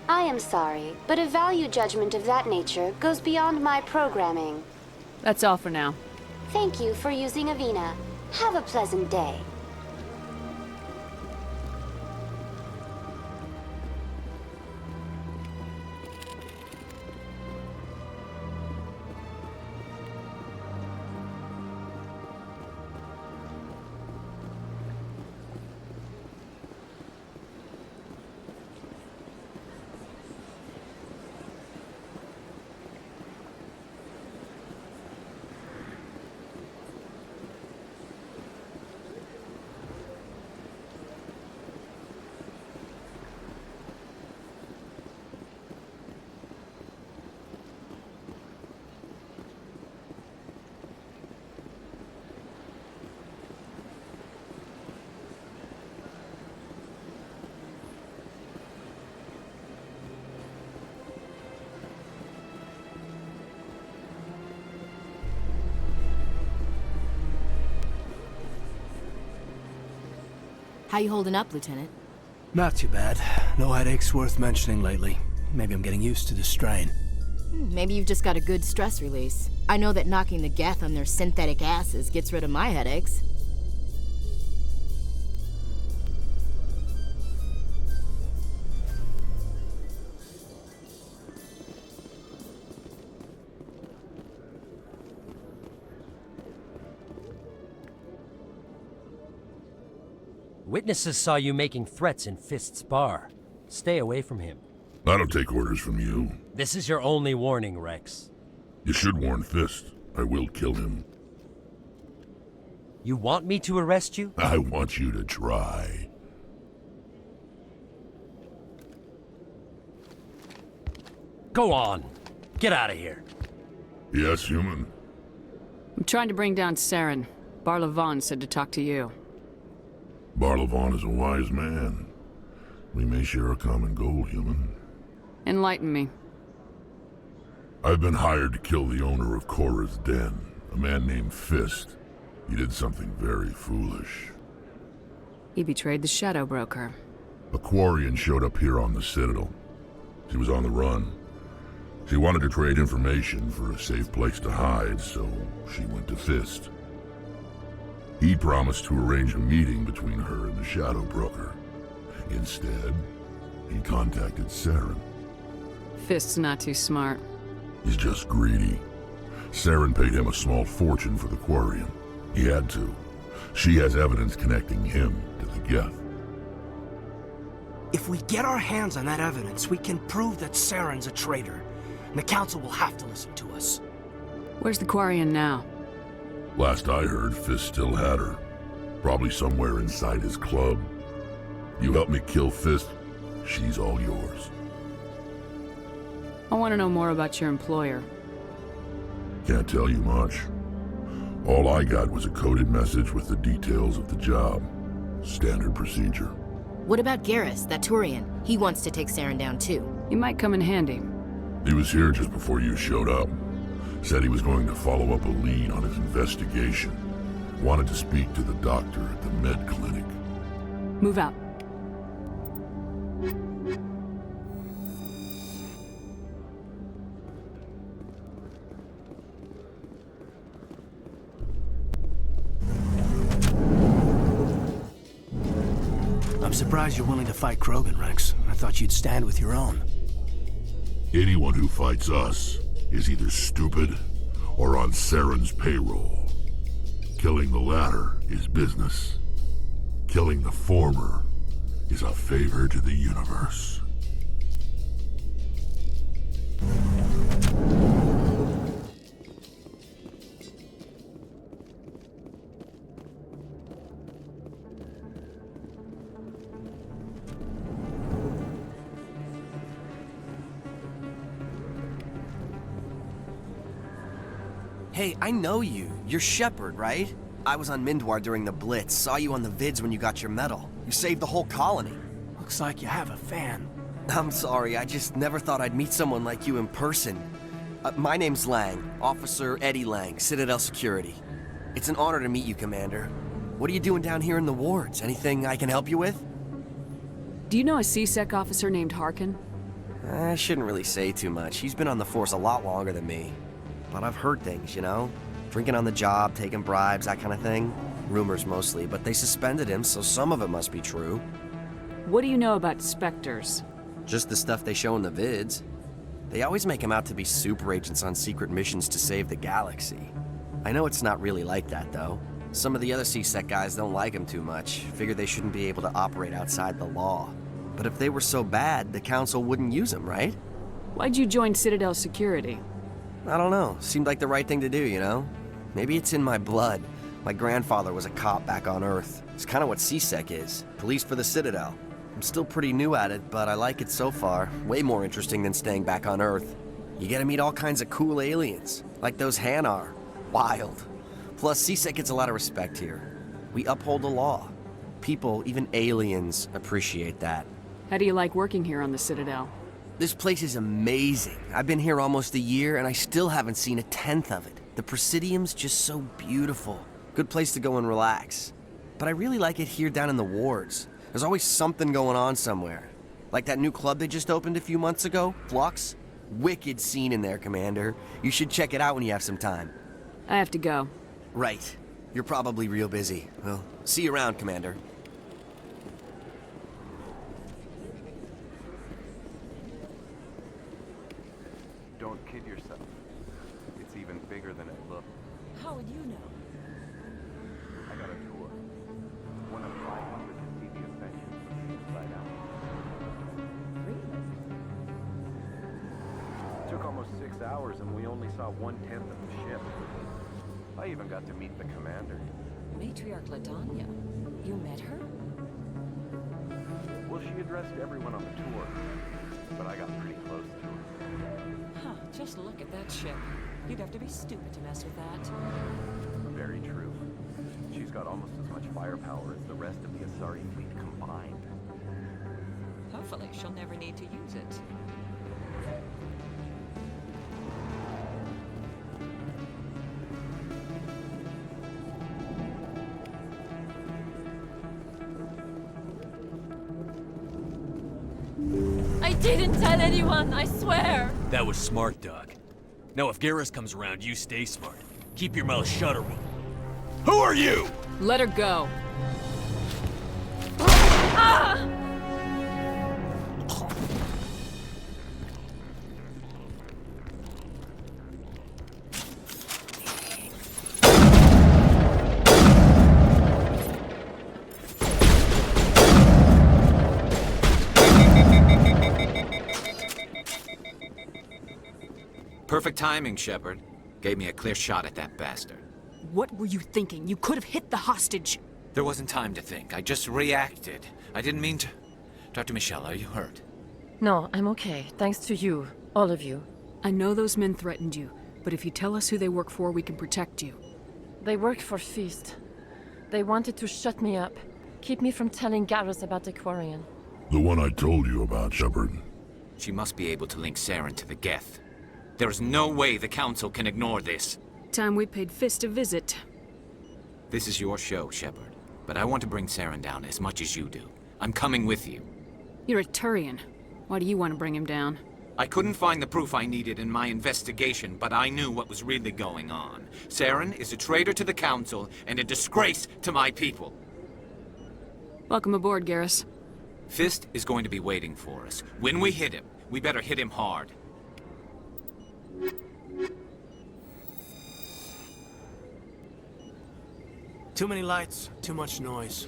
I am sorry, but a value judgment of that nature goes beyond my programming. That's all for now. Thank you for using Avina. Have a pleasant day. How you holding up, Lieutenant? Not too bad. No headaches worth mentioning lately. Maybe I'm getting used to the strain. Maybe you've just got a good stress release. I know that knocking the Geth on their synthetic asses gets rid of my headaches. Witnesses saw you making threats in Fist's bar. Stay away from him. I don't take orders from you. This is your only warning, Wrex. You should warn Fist. I will kill him. You want me to arrest you? I want you to try. Go on. Get out of here. Yes, human. I'm trying to bring down Saren. Barlavon said to talk to you. Barlavon is a wise man. We may share a common goal, human. Enlighten me. I've been hired to kill the owner of Korra's Den, a man named Fist. He did something very foolish. He betrayed the Shadow Broker. A Quarian showed up here on the Citadel. She was on the run. She wanted to trade information for a safe place to hide, so she went to Fist. He promised to arrange a meeting between her and the Shadow Broker. Instead, he contacted Saren. Fist's not too smart. He's just greedy. Saren paid him a small fortune for the Quarian. He had to. She has evidence connecting him to the Geth. If we get our hands on that evidence, we can prove that Saren's a traitor. And the Council will have to listen to us. Where's the Quarian now? Last I heard, Fist still had her. Probably somewhere inside his club. You help me kill Fist, she's all yours. I want to know more about your employer. Can't tell you much. All I got was a coded message with the details of the job. Standard procedure. What about Garrus, that Turian? He wants to take Saren down too. He might come in handy. He was here just before you showed up. Said he was going to follow up a lead on his investigation. Wanted to speak to the doctor at the med clinic. Move out. I'm surprised you're willing to fight Krogan, Wrex. I thought you'd stand with your own. Anyone who fights us is either stupid or on Saren's payroll. Killing the latter is business. Killing the former is a favor to the universe. Hey, I know you. You're Shepard, right? I was on Mindwar during the Blitz, saw you on the vids when you got your medal. You saved the whole colony. Looks like you have a fan. I'm sorry, I just never thought I'd meet someone like you in person. My name's Lang, Officer Eddie Lang, Citadel Security. It's an honor to meet you, Commander. What are you doing down here in the wards? Anything I can help you with? Do you know a C-Sec officer named Harkin? I shouldn't really say too much. He's been on the force a lot longer than me. But I've heard things, you know? Drinking on the job, taking bribes, that kind of thing. Rumors mostly, but they suspended him, so some of it must be true. What do you know about Spectres? Just the stuff they show in the vids. They always make him out to be super agents on secret missions to save the galaxy. I know it's not really like that, though. Some of the other C-Sec guys don't like him too much, figure they shouldn't be able to operate outside the law. But if they were so bad, the Council wouldn't use him, right? Why'd you join Citadel Security? I don't know. Seemed like the right thing to do, you know? Maybe it's in my blood. My grandfather was a cop back on Earth. It's kind of what C-Sec is. Police for the Citadel. I'm still pretty new at it, but I like it so far. Way more interesting than staying back on Earth. You get to meet all kinds of cool aliens, like those Hanar. Wild. Plus, C-Sec gets a lot of respect here. We uphold the law. People, even aliens, appreciate that. How do you like working here on the Citadel? This place is amazing. I've been here almost a year, and I still haven't seen a tenth of it. The Presidium's just so beautiful. Good place to go and relax. But I really like it here down in the wards. There's always something going on somewhere. Like that new club they just opened a few months ago, Flux. Wicked scene in there, Commander. You should check it out when you have some time. I have to go. Right. You're probably real busy. Well, see you around, Commander. Don't kid yourself. It's even bigger than it looks. How would you know? I got a tour. One of 500 to see the invention from the inside out. Really? Took almost 6 hours and we only saw 1/10 of the ship. I even got to meet the commander. Matriarch Ladanya. You met her? Well, she addressed everyone on the tour, but I got pretty close to her. Huh, just look at that ship. You'd have to be stupid to mess with that. Very true. She's got almost as much firepower as the rest of the Asari fleet combined. Hopefully she'll never need to use it. I didn't tell anyone, I swear! That was smart, Doc. Now if Garrus comes around, you stay smart. Keep your mouth shut or we'll... Who are you? Let her go. Ah! Perfect timing, Shepard. Gave me a clear shot at that bastard. What were you thinking? You could have hit the hostage. There wasn't time to think. I just reacted. I didn't mean to... Dr. Michelle, are you hurt? No, I'm okay. Thanks to you. All of you. I know those men threatened you, but if you tell us who they work for, we can protect you. They work for Feast. They wanted to shut me up. Keep me from telling Garrus about the Quarian. The one I told you about, Shepard. She must be able to link Saren to the Geth. There's no way the Council can ignore this. Time we paid Fist a visit. This is your show, Shepard. But I want to bring Saren down as much as you do. I'm coming with you. You're a Turian. Why do you want to bring him down? I couldn't find the proof I needed in my investigation, but I knew what was really going on. Saren is a traitor to the Council and a disgrace to my people. Welcome aboard, Garrus. Fist is going to be waiting for us. When we hit him, we better hit him hard. Too many lights, too much noise.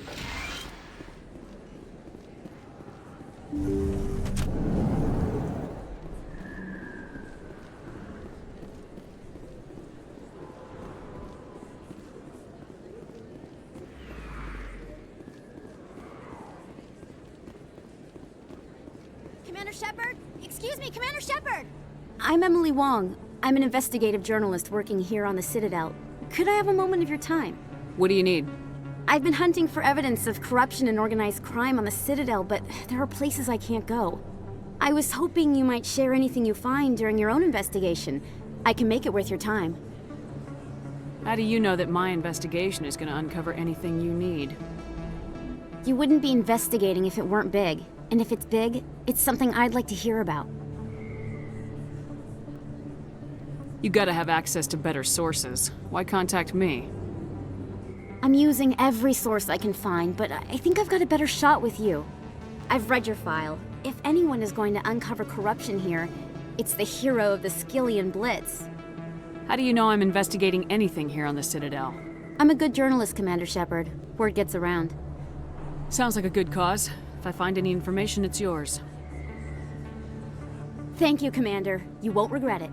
Commander Shepard? Excuse me, Commander Shepard! I'm Emily Wong. I'm an investigative journalist working here on the Citadel. Could I have a moment of your time? What do you need? I've been hunting for evidence of corruption and organized crime on the Citadel, but there are places I can't go. I was hoping you might share anything you find during your own investigation. I can make it worth your time. How do you know that my investigation is going to uncover anything you need? You wouldn't be investigating if it weren't big. And if it's big, it's something I'd like to hear about. You gotta have access to better sources. Why contact me? I'm using every source I can find, but I think I've got a better shot with you. I've read your file. If anyone is going to uncover corruption here, it's the hero of the Skillian Blitz. How do you know I'm investigating anything here on the Citadel? I'm a good journalist, Commander Shepard. Word gets around. Sounds like a good cause. If I find any information, it's yours. Thank you, Commander. You won't regret it.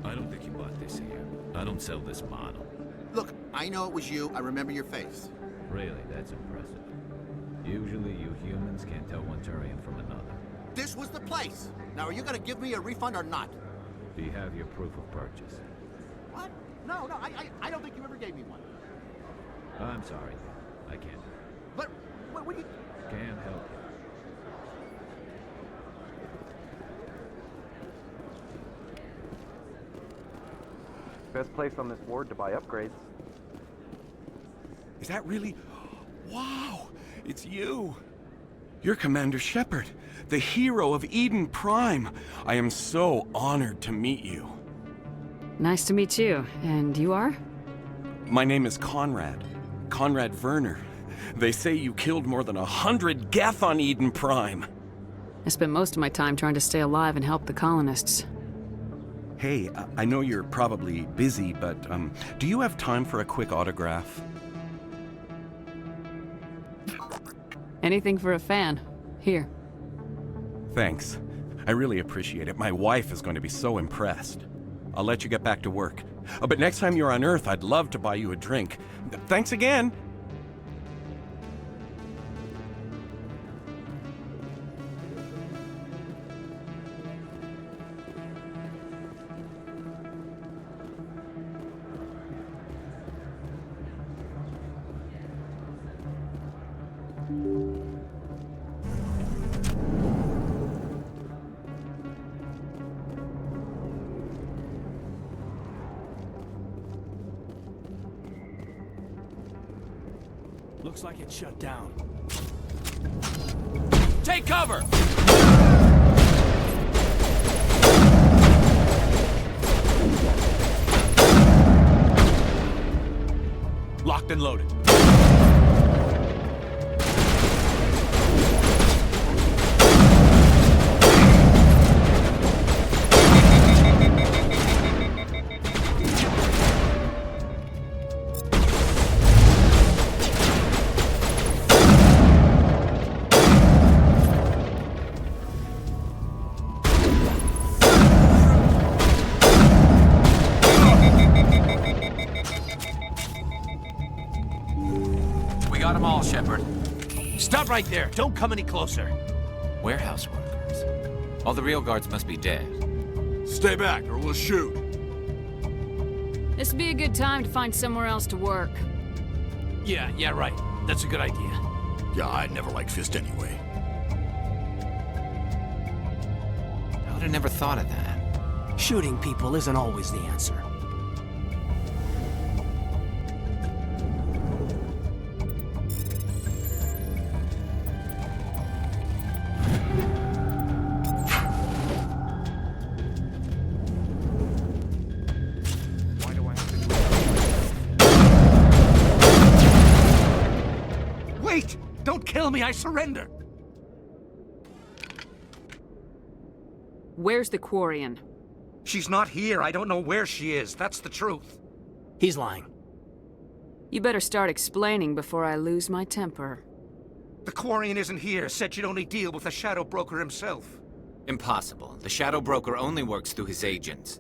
I don't think you bought this here. I don't sell this model. Look, I know it was you. I remember your face. Really, that's impressive. Usually you humans can't tell one Turian from another. This was the place. Now, are you gonna give me a refund or not? Do you have your proof of purchase? What? No, I don't think you ever gave me one. I'm sorry. I can't. But, what do you... Can't help you. Best place on this ward to buy upgrades. Is that really... Wow! It's you! You're Commander Shepard, the hero of Eden Prime. I am so honored to meet you. Nice to meet you. And you are? My name is Conrad. Conrad Werner. They say you killed more than 100 Geth on Eden Prime. I spent most of my time trying to stay alive and help the colonists. Hey, I know you're probably busy, but do you have time for a quick autograph? Anything for a fan. Here. Thanks. I really appreciate it. My wife is going to be so impressed. I'll let you get back to work. But next time you're on Earth, I'd love to buy you a drink. Thanks again! Looks like it's shut down. Take cover! Locked and loaded. Got them all, Shepard. Stop right there. Don't come any closer. Warehouse workers. All the real guards must be dead. Stay back or we'll shoot. This would be a good time to find somewhere else to work. Yeah, right. That's a good idea. Yeah, I never liked Fist anyway. I would have never thought of that. Shooting people isn't always the answer. Wait! Don't kill me, I surrender! Where's the Quarian? She's not here. I don't know where she is. That's the truth. He's lying. You better start explaining before I lose my temper. The Quarian isn't here. Said you'd only deal with the Shadow Broker himself. Impossible. The Shadow Broker only works through his agents.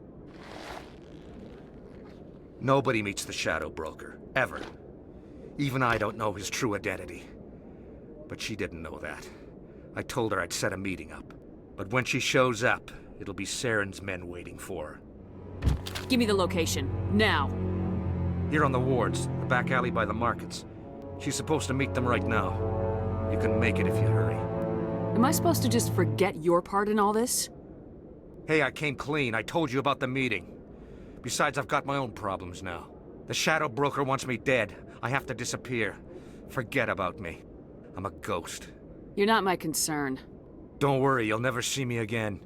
Nobody meets the Shadow Broker. Ever. Even I don't know his true identity. But she didn't know that. I told her I'd set a meeting up. But when she shows up, it'll be Saren's men waiting for her. Give me the location. Now. Here on the wards, the back alley by the markets. She's supposed to meet them right now. You can make it if you hurry. Am I supposed to just forget your part in all this? Hey, I came clean. I told you about the meeting. Besides, I've got my own problems now. The Shadow Broker wants me dead. I have to disappear. Forget about me. I'm a ghost. You're not my concern. Don't worry, you'll never see me again.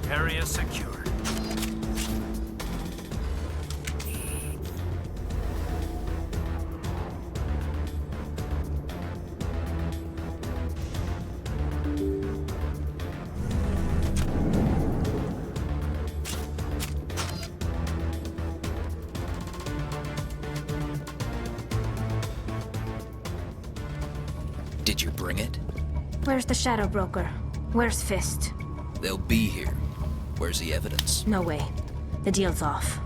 Area secure. Did you bring it? Where's the Shadow Broker? Where's Fist? They'll be here. Where's the evidence? No way. The deal's off.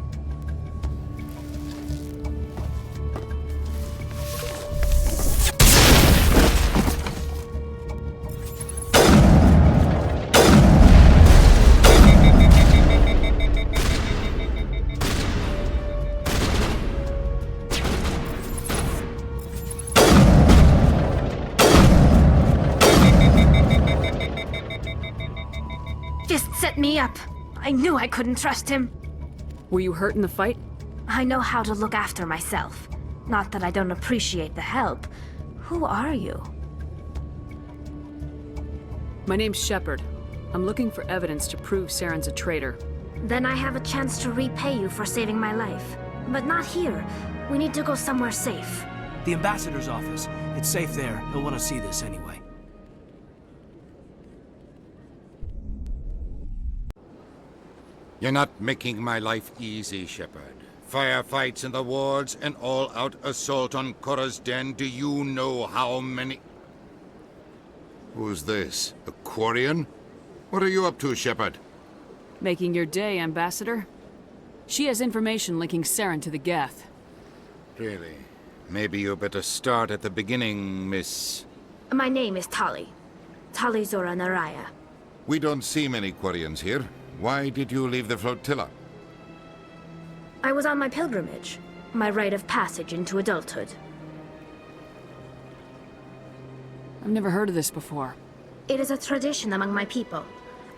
Fist set me up. I knew I couldn't trust him. Were you hurt in the fight? I know how to look after myself. Not that I don't appreciate the help. Who are you? My name's Shepard. I'm looking for evidence to prove Saren's a traitor. Then I have a chance to repay you for saving my life. But not here. We need to go somewhere safe. The ambassador's office. It's safe there. He'll want to see this anyway. You're not making my life easy, Shepard. Firefights in the wards, an all-out assault on Korra's den. Do you know how many... Who's this? A Quarian? What are you up to, Shepard? Making your day, Ambassador. She has information linking Saren to the Geth. Really? Maybe you better start at the beginning, Miss... My name is Tali. Tali Zora Naraya. We don't see many Quarians here. Why did you leave the flotilla? I was on my pilgrimage. My rite of passage into adulthood. I've never heard of this before. It is a tradition among my people.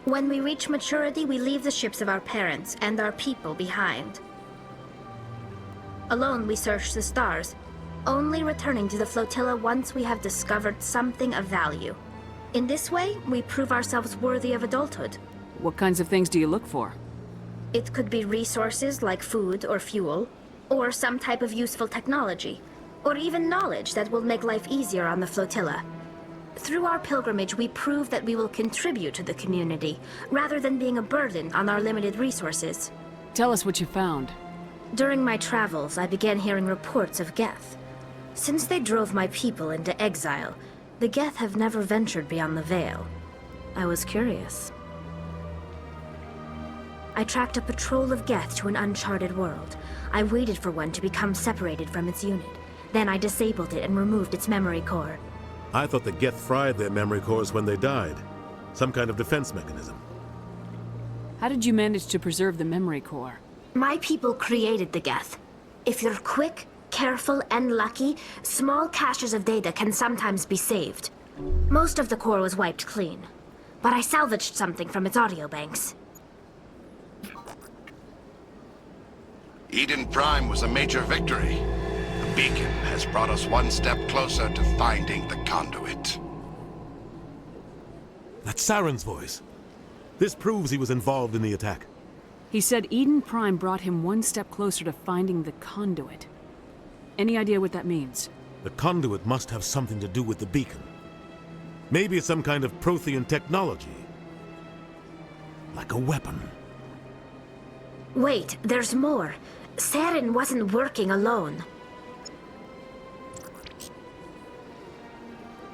When we reach maturity, we leave the ships of our parents and our people behind. Alone, we search the stars, only returning to the flotilla once we have discovered something of value. In this way, we prove ourselves worthy of adulthood. What kinds of things do you look for? It could be resources like food or fuel, or some type of useful technology, or even knowledge that will make life easier on the flotilla. Through our pilgrimage, we prove that we will contribute to the community, rather than being a burden on our limited resources. Tell us what you found. During my travels, I began hearing reports of Geth. Since they drove my people into exile, the Geth have never ventured beyond the Veil. I was curious. I tracked a patrol of Geth to an uncharted world. I waited for one to become separated from its unit. Then I disabled it and removed its memory core. I thought the Geth fried their memory cores when they died. Some kind of defense mechanism. How did you manage to preserve the memory core? My people created the Geth. If you're quick, careful, and lucky, small caches of data can sometimes be saved. Most of the core was wiped clean, but I salvaged something from its audio banks. Eden Prime was a major victory. The beacon has brought us one step closer to finding the conduit. That's Saren's voice. This proves he was involved in the attack. He said Eden Prime brought him one step closer to finding the conduit. Any idea what that means? The conduit must have something to do with the beacon. Maybe it's some kind of Prothean technology. Like a weapon. Wait, there's more. Saren wasn't working alone.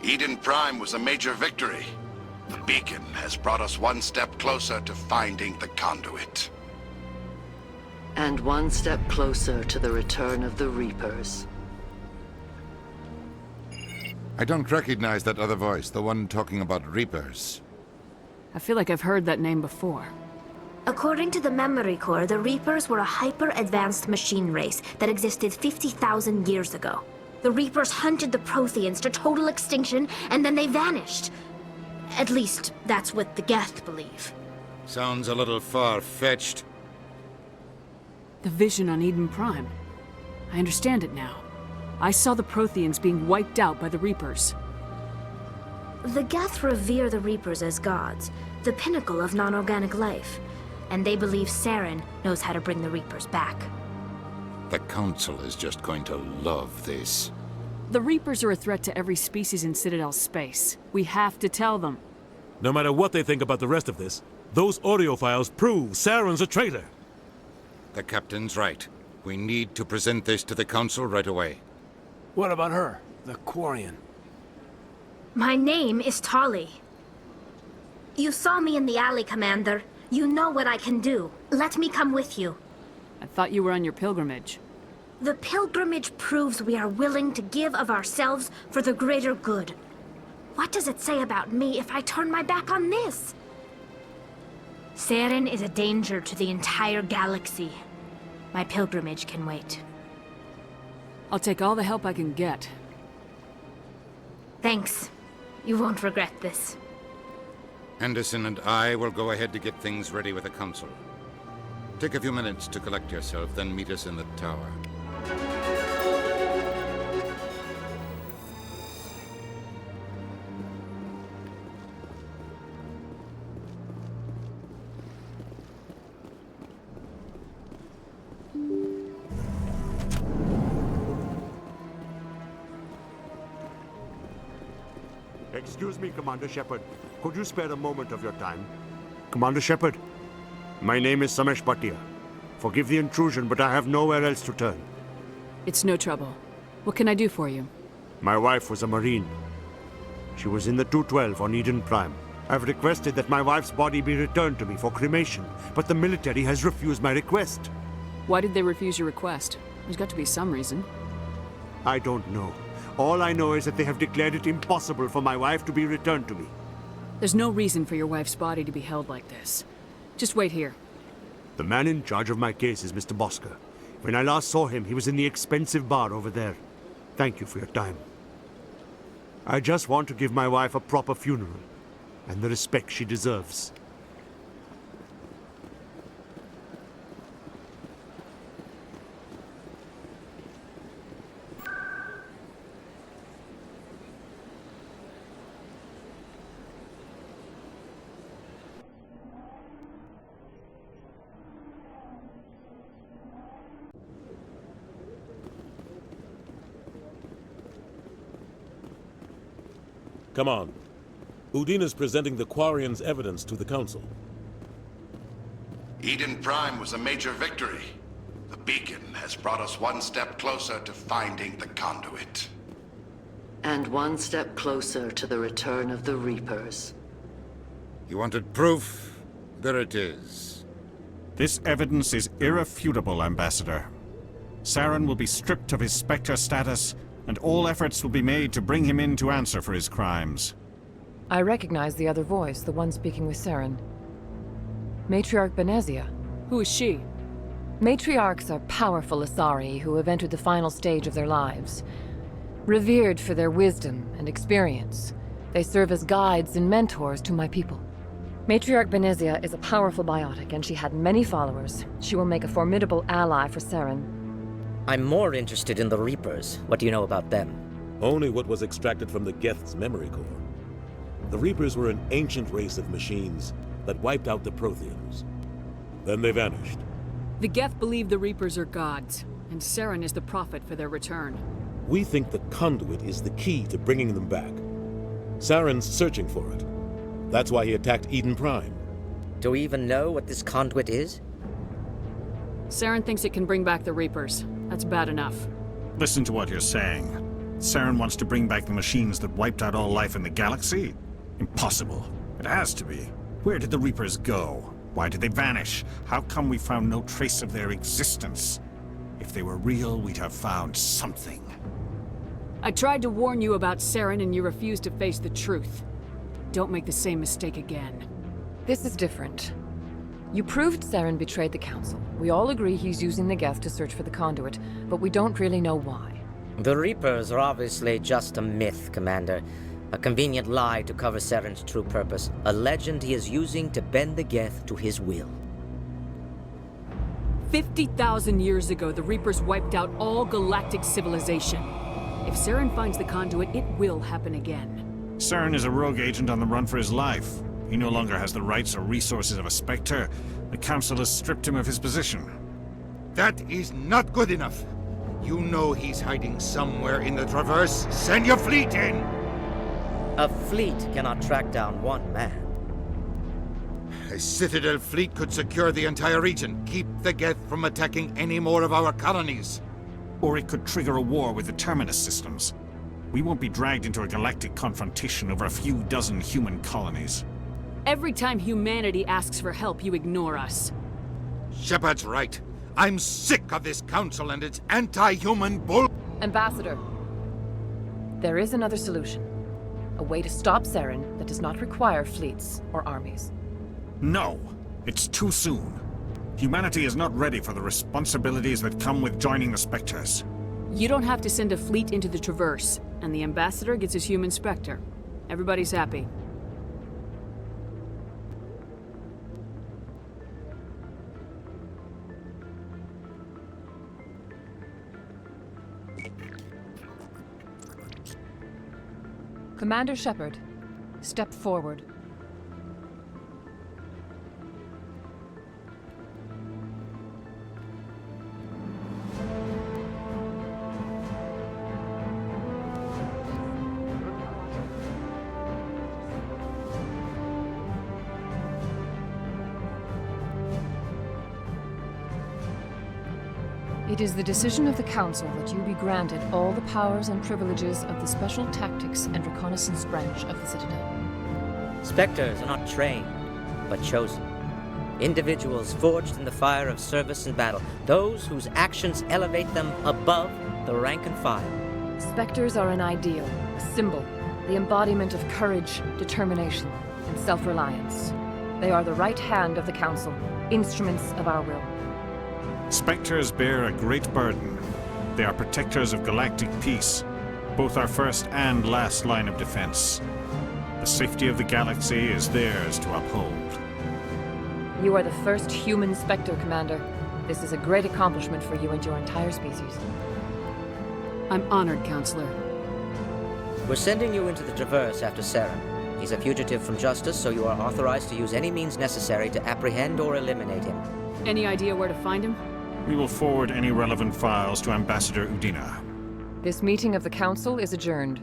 Eden Prime was a major victory. The beacon has brought us one step closer to finding the conduit. And one step closer to the return of the Reapers. I don't recognize that other voice, the one talking about Reapers. I feel like I've heard that name before. According to the memory core, the Reapers were a hyper-advanced machine race that existed 50,000 years ago. The Reapers hunted the Protheans to total extinction, and then they vanished. At least, that's what the Geth believe. Sounds a little far-fetched. The vision on Eden Prime. I understand it now. I saw the Protheans being wiped out by the Reapers. The Geth revere the Reapers as gods, the pinnacle of non-organic life. And they believe Saren knows how to bring the Reapers back. The Council is just going to love this. The Reapers are a threat to every species in Citadel space. We have to tell them. No matter what they think about the rest of this, those audio files prove Saren's a traitor. The Captain's right. We need to present this to the Council right away. What about her, the Quarian? My name is Tali. You saw me in the alley, Commander. You know what I can do. Let me come with you. I thought you were on your pilgrimage. The pilgrimage proves we are willing to give of ourselves for the greater good. What does it say about me if I turn my back on this? Saren is a danger to the entire galaxy. My pilgrimage can wait. I'll take all the help I can get. Thanks. You won't regret this. Henderson and I will go ahead to get things ready with the Council. Take a few minutes to collect yourself, then meet us in the tower. Excuse me, Commander Shepard. Could you spare a moment of your time? Commander Shepard, my name is Samesh Bhatia. Forgive the intrusion, but I have nowhere else to turn. It's no trouble. What can I do for you? My wife was a Marine. She was in the 212 on Eden Prime. I've requested that my wife's body be returned to me for cremation, but the military has refused my request. Why did they refuse your request? There's got to be some reason. I don't know. All I know is that they have declared it impossible for my wife to be returned to me. There's no reason for your wife's body to be held like this. Just wait here. The man in charge of my case is Mr. Bosker. When I last saw him, he was in the expensive bar over there. Thank you for your time. I just want to give my wife a proper funeral, and the respect she deserves. Come on. Udine is presenting the Quarians' evidence to the Council. Eden Prime was a major victory. The beacon has brought us one step closer to finding the conduit. And one step closer to the return of the Reapers. You wanted proof? There it is. This evidence is irrefutable, Ambassador. Saren will be stripped of his Spectre status and all efforts will be made to bring him in to answer for his crimes. I recognize the other voice, the one speaking with Saren. Matriarch Benezia. Who is she? Matriarchs are powerful Asari who have entered the final stage of their lives. Revered for their wisdom and experience, they serve as guides and mentors to my people. Matriarch Benezia is a powerful biotic, and she had many followers. She will make a formidable ally for Saren. I'm more interested in the Reapers. What do you know about them? Only what was extracted from the Geth's memory core. The Reapers were an ancient race of machines that wiped out the Protheans. Then they vanished. The Geth believe the Reapers are gods, and Saren is the prophet for their return. We think the conduit is the key to bringing them back. Saren's searching for it. That's why he attacked Eden Prime. Do we even know what this conduit is? Saren thinks it can bring back the Reapers. That's bad enough. Listen to what you're saying. Saren wants to bring back the machines that wiped out all life in the galaxy? Impossible. It has to be. Where did the Reapers go? Why did they vanish? How come we found no trace of their existence? If they were real, we'd have found something. I tried to warn you about Saren and you refused to face the truth. Don't make the same mistake again. This is different. You proved Saren betrayed the Council. We all agree he's using the Geth to search for the conduit, but we don't really know why. The Reapers are obviously just a myth, Commander. A convenient lie to cover Saren's true purpose. A legend he is using to bend the Geth to his will. 50,000 years ago, the Reapers wiped out all galactic civilization. If Saren finds the conduit, it will happen again. Saren is a rogue agent on the run for his life. He no longer has the rights or resources of a Spectre. The Council has stripped him of his position. That is not good enough. You know he's hiding somewhere in the Traverse. Send your fleet in! A fleet cannot track down one man. A Citadel fleet could secure the entire region, keep the Geth from attacking any more of our colonies. Or it could trigger a war with the Terminus systems. We won't be dragged into a galactic confrontation over a few dozen human colonies. Every time humanity asks for help, you ignore us. Shepard's right. I'm sick of this council and its anti-human bull— Ambassador, there is another solution. A way to stop Saren that does not require fleets or armies. No! It's too soon. Humanity is not ready for the responsibilities that come with joining the Spectres. You don't have to send a fleet into the Traverse, and the Ambassador gets his human Spectre. Everybody's happy. Commander Shepard, step forward. It is the decision of the Council that you be granted all the powers and privileges of the Special Tactics and Reconnaissance Branch of the Citadel. Spectres are not trained, but chosen. Individuals forged in the fire of service and battle. Those whose actions elevate them above the rank and file. Spectres are an ideal, a symbol, the embodiment of courage, determination, and self-reliance. They are the right hand of the Council, instruments of our will. Spectres bear a great burden. They are protectors of galactic peace, both our first and last line of defense. The safety of the galaxy is theirs to uphold. You are the first human Spectre, Commander. This is a great accomplishment for you and your entire species. I'm honored, Counselor. We're sending you into the Traverse after Saren. He's a fugitive from justice, so you are authorized to use any means necessary to apprehend or eliminate him. Any idea where to find him? We will forward any relevant files to Ambassador Udina. This meeting of the Council is adjourned.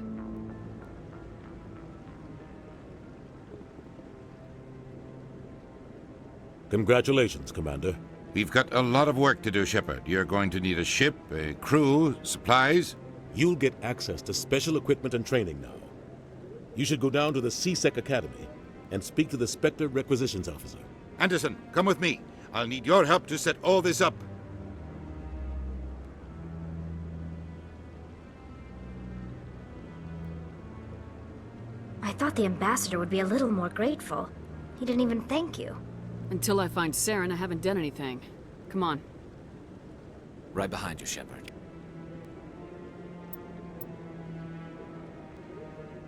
Congratulations, Commander. We've got a lot of work to do, Shepard. You're going to need a ship, a crew, supplies. You'll get access to special equipment and training now. You should go down to the C-Sec Academy and speak to the Spectre Requisitions Officer. Anderson, come with me. I'll need your help to set all this up. I thought the ambassador would be a little more grateful. He didn't even thank you. Until I find Saren, I haven't done anything. Come on. Right behind you, Shepard.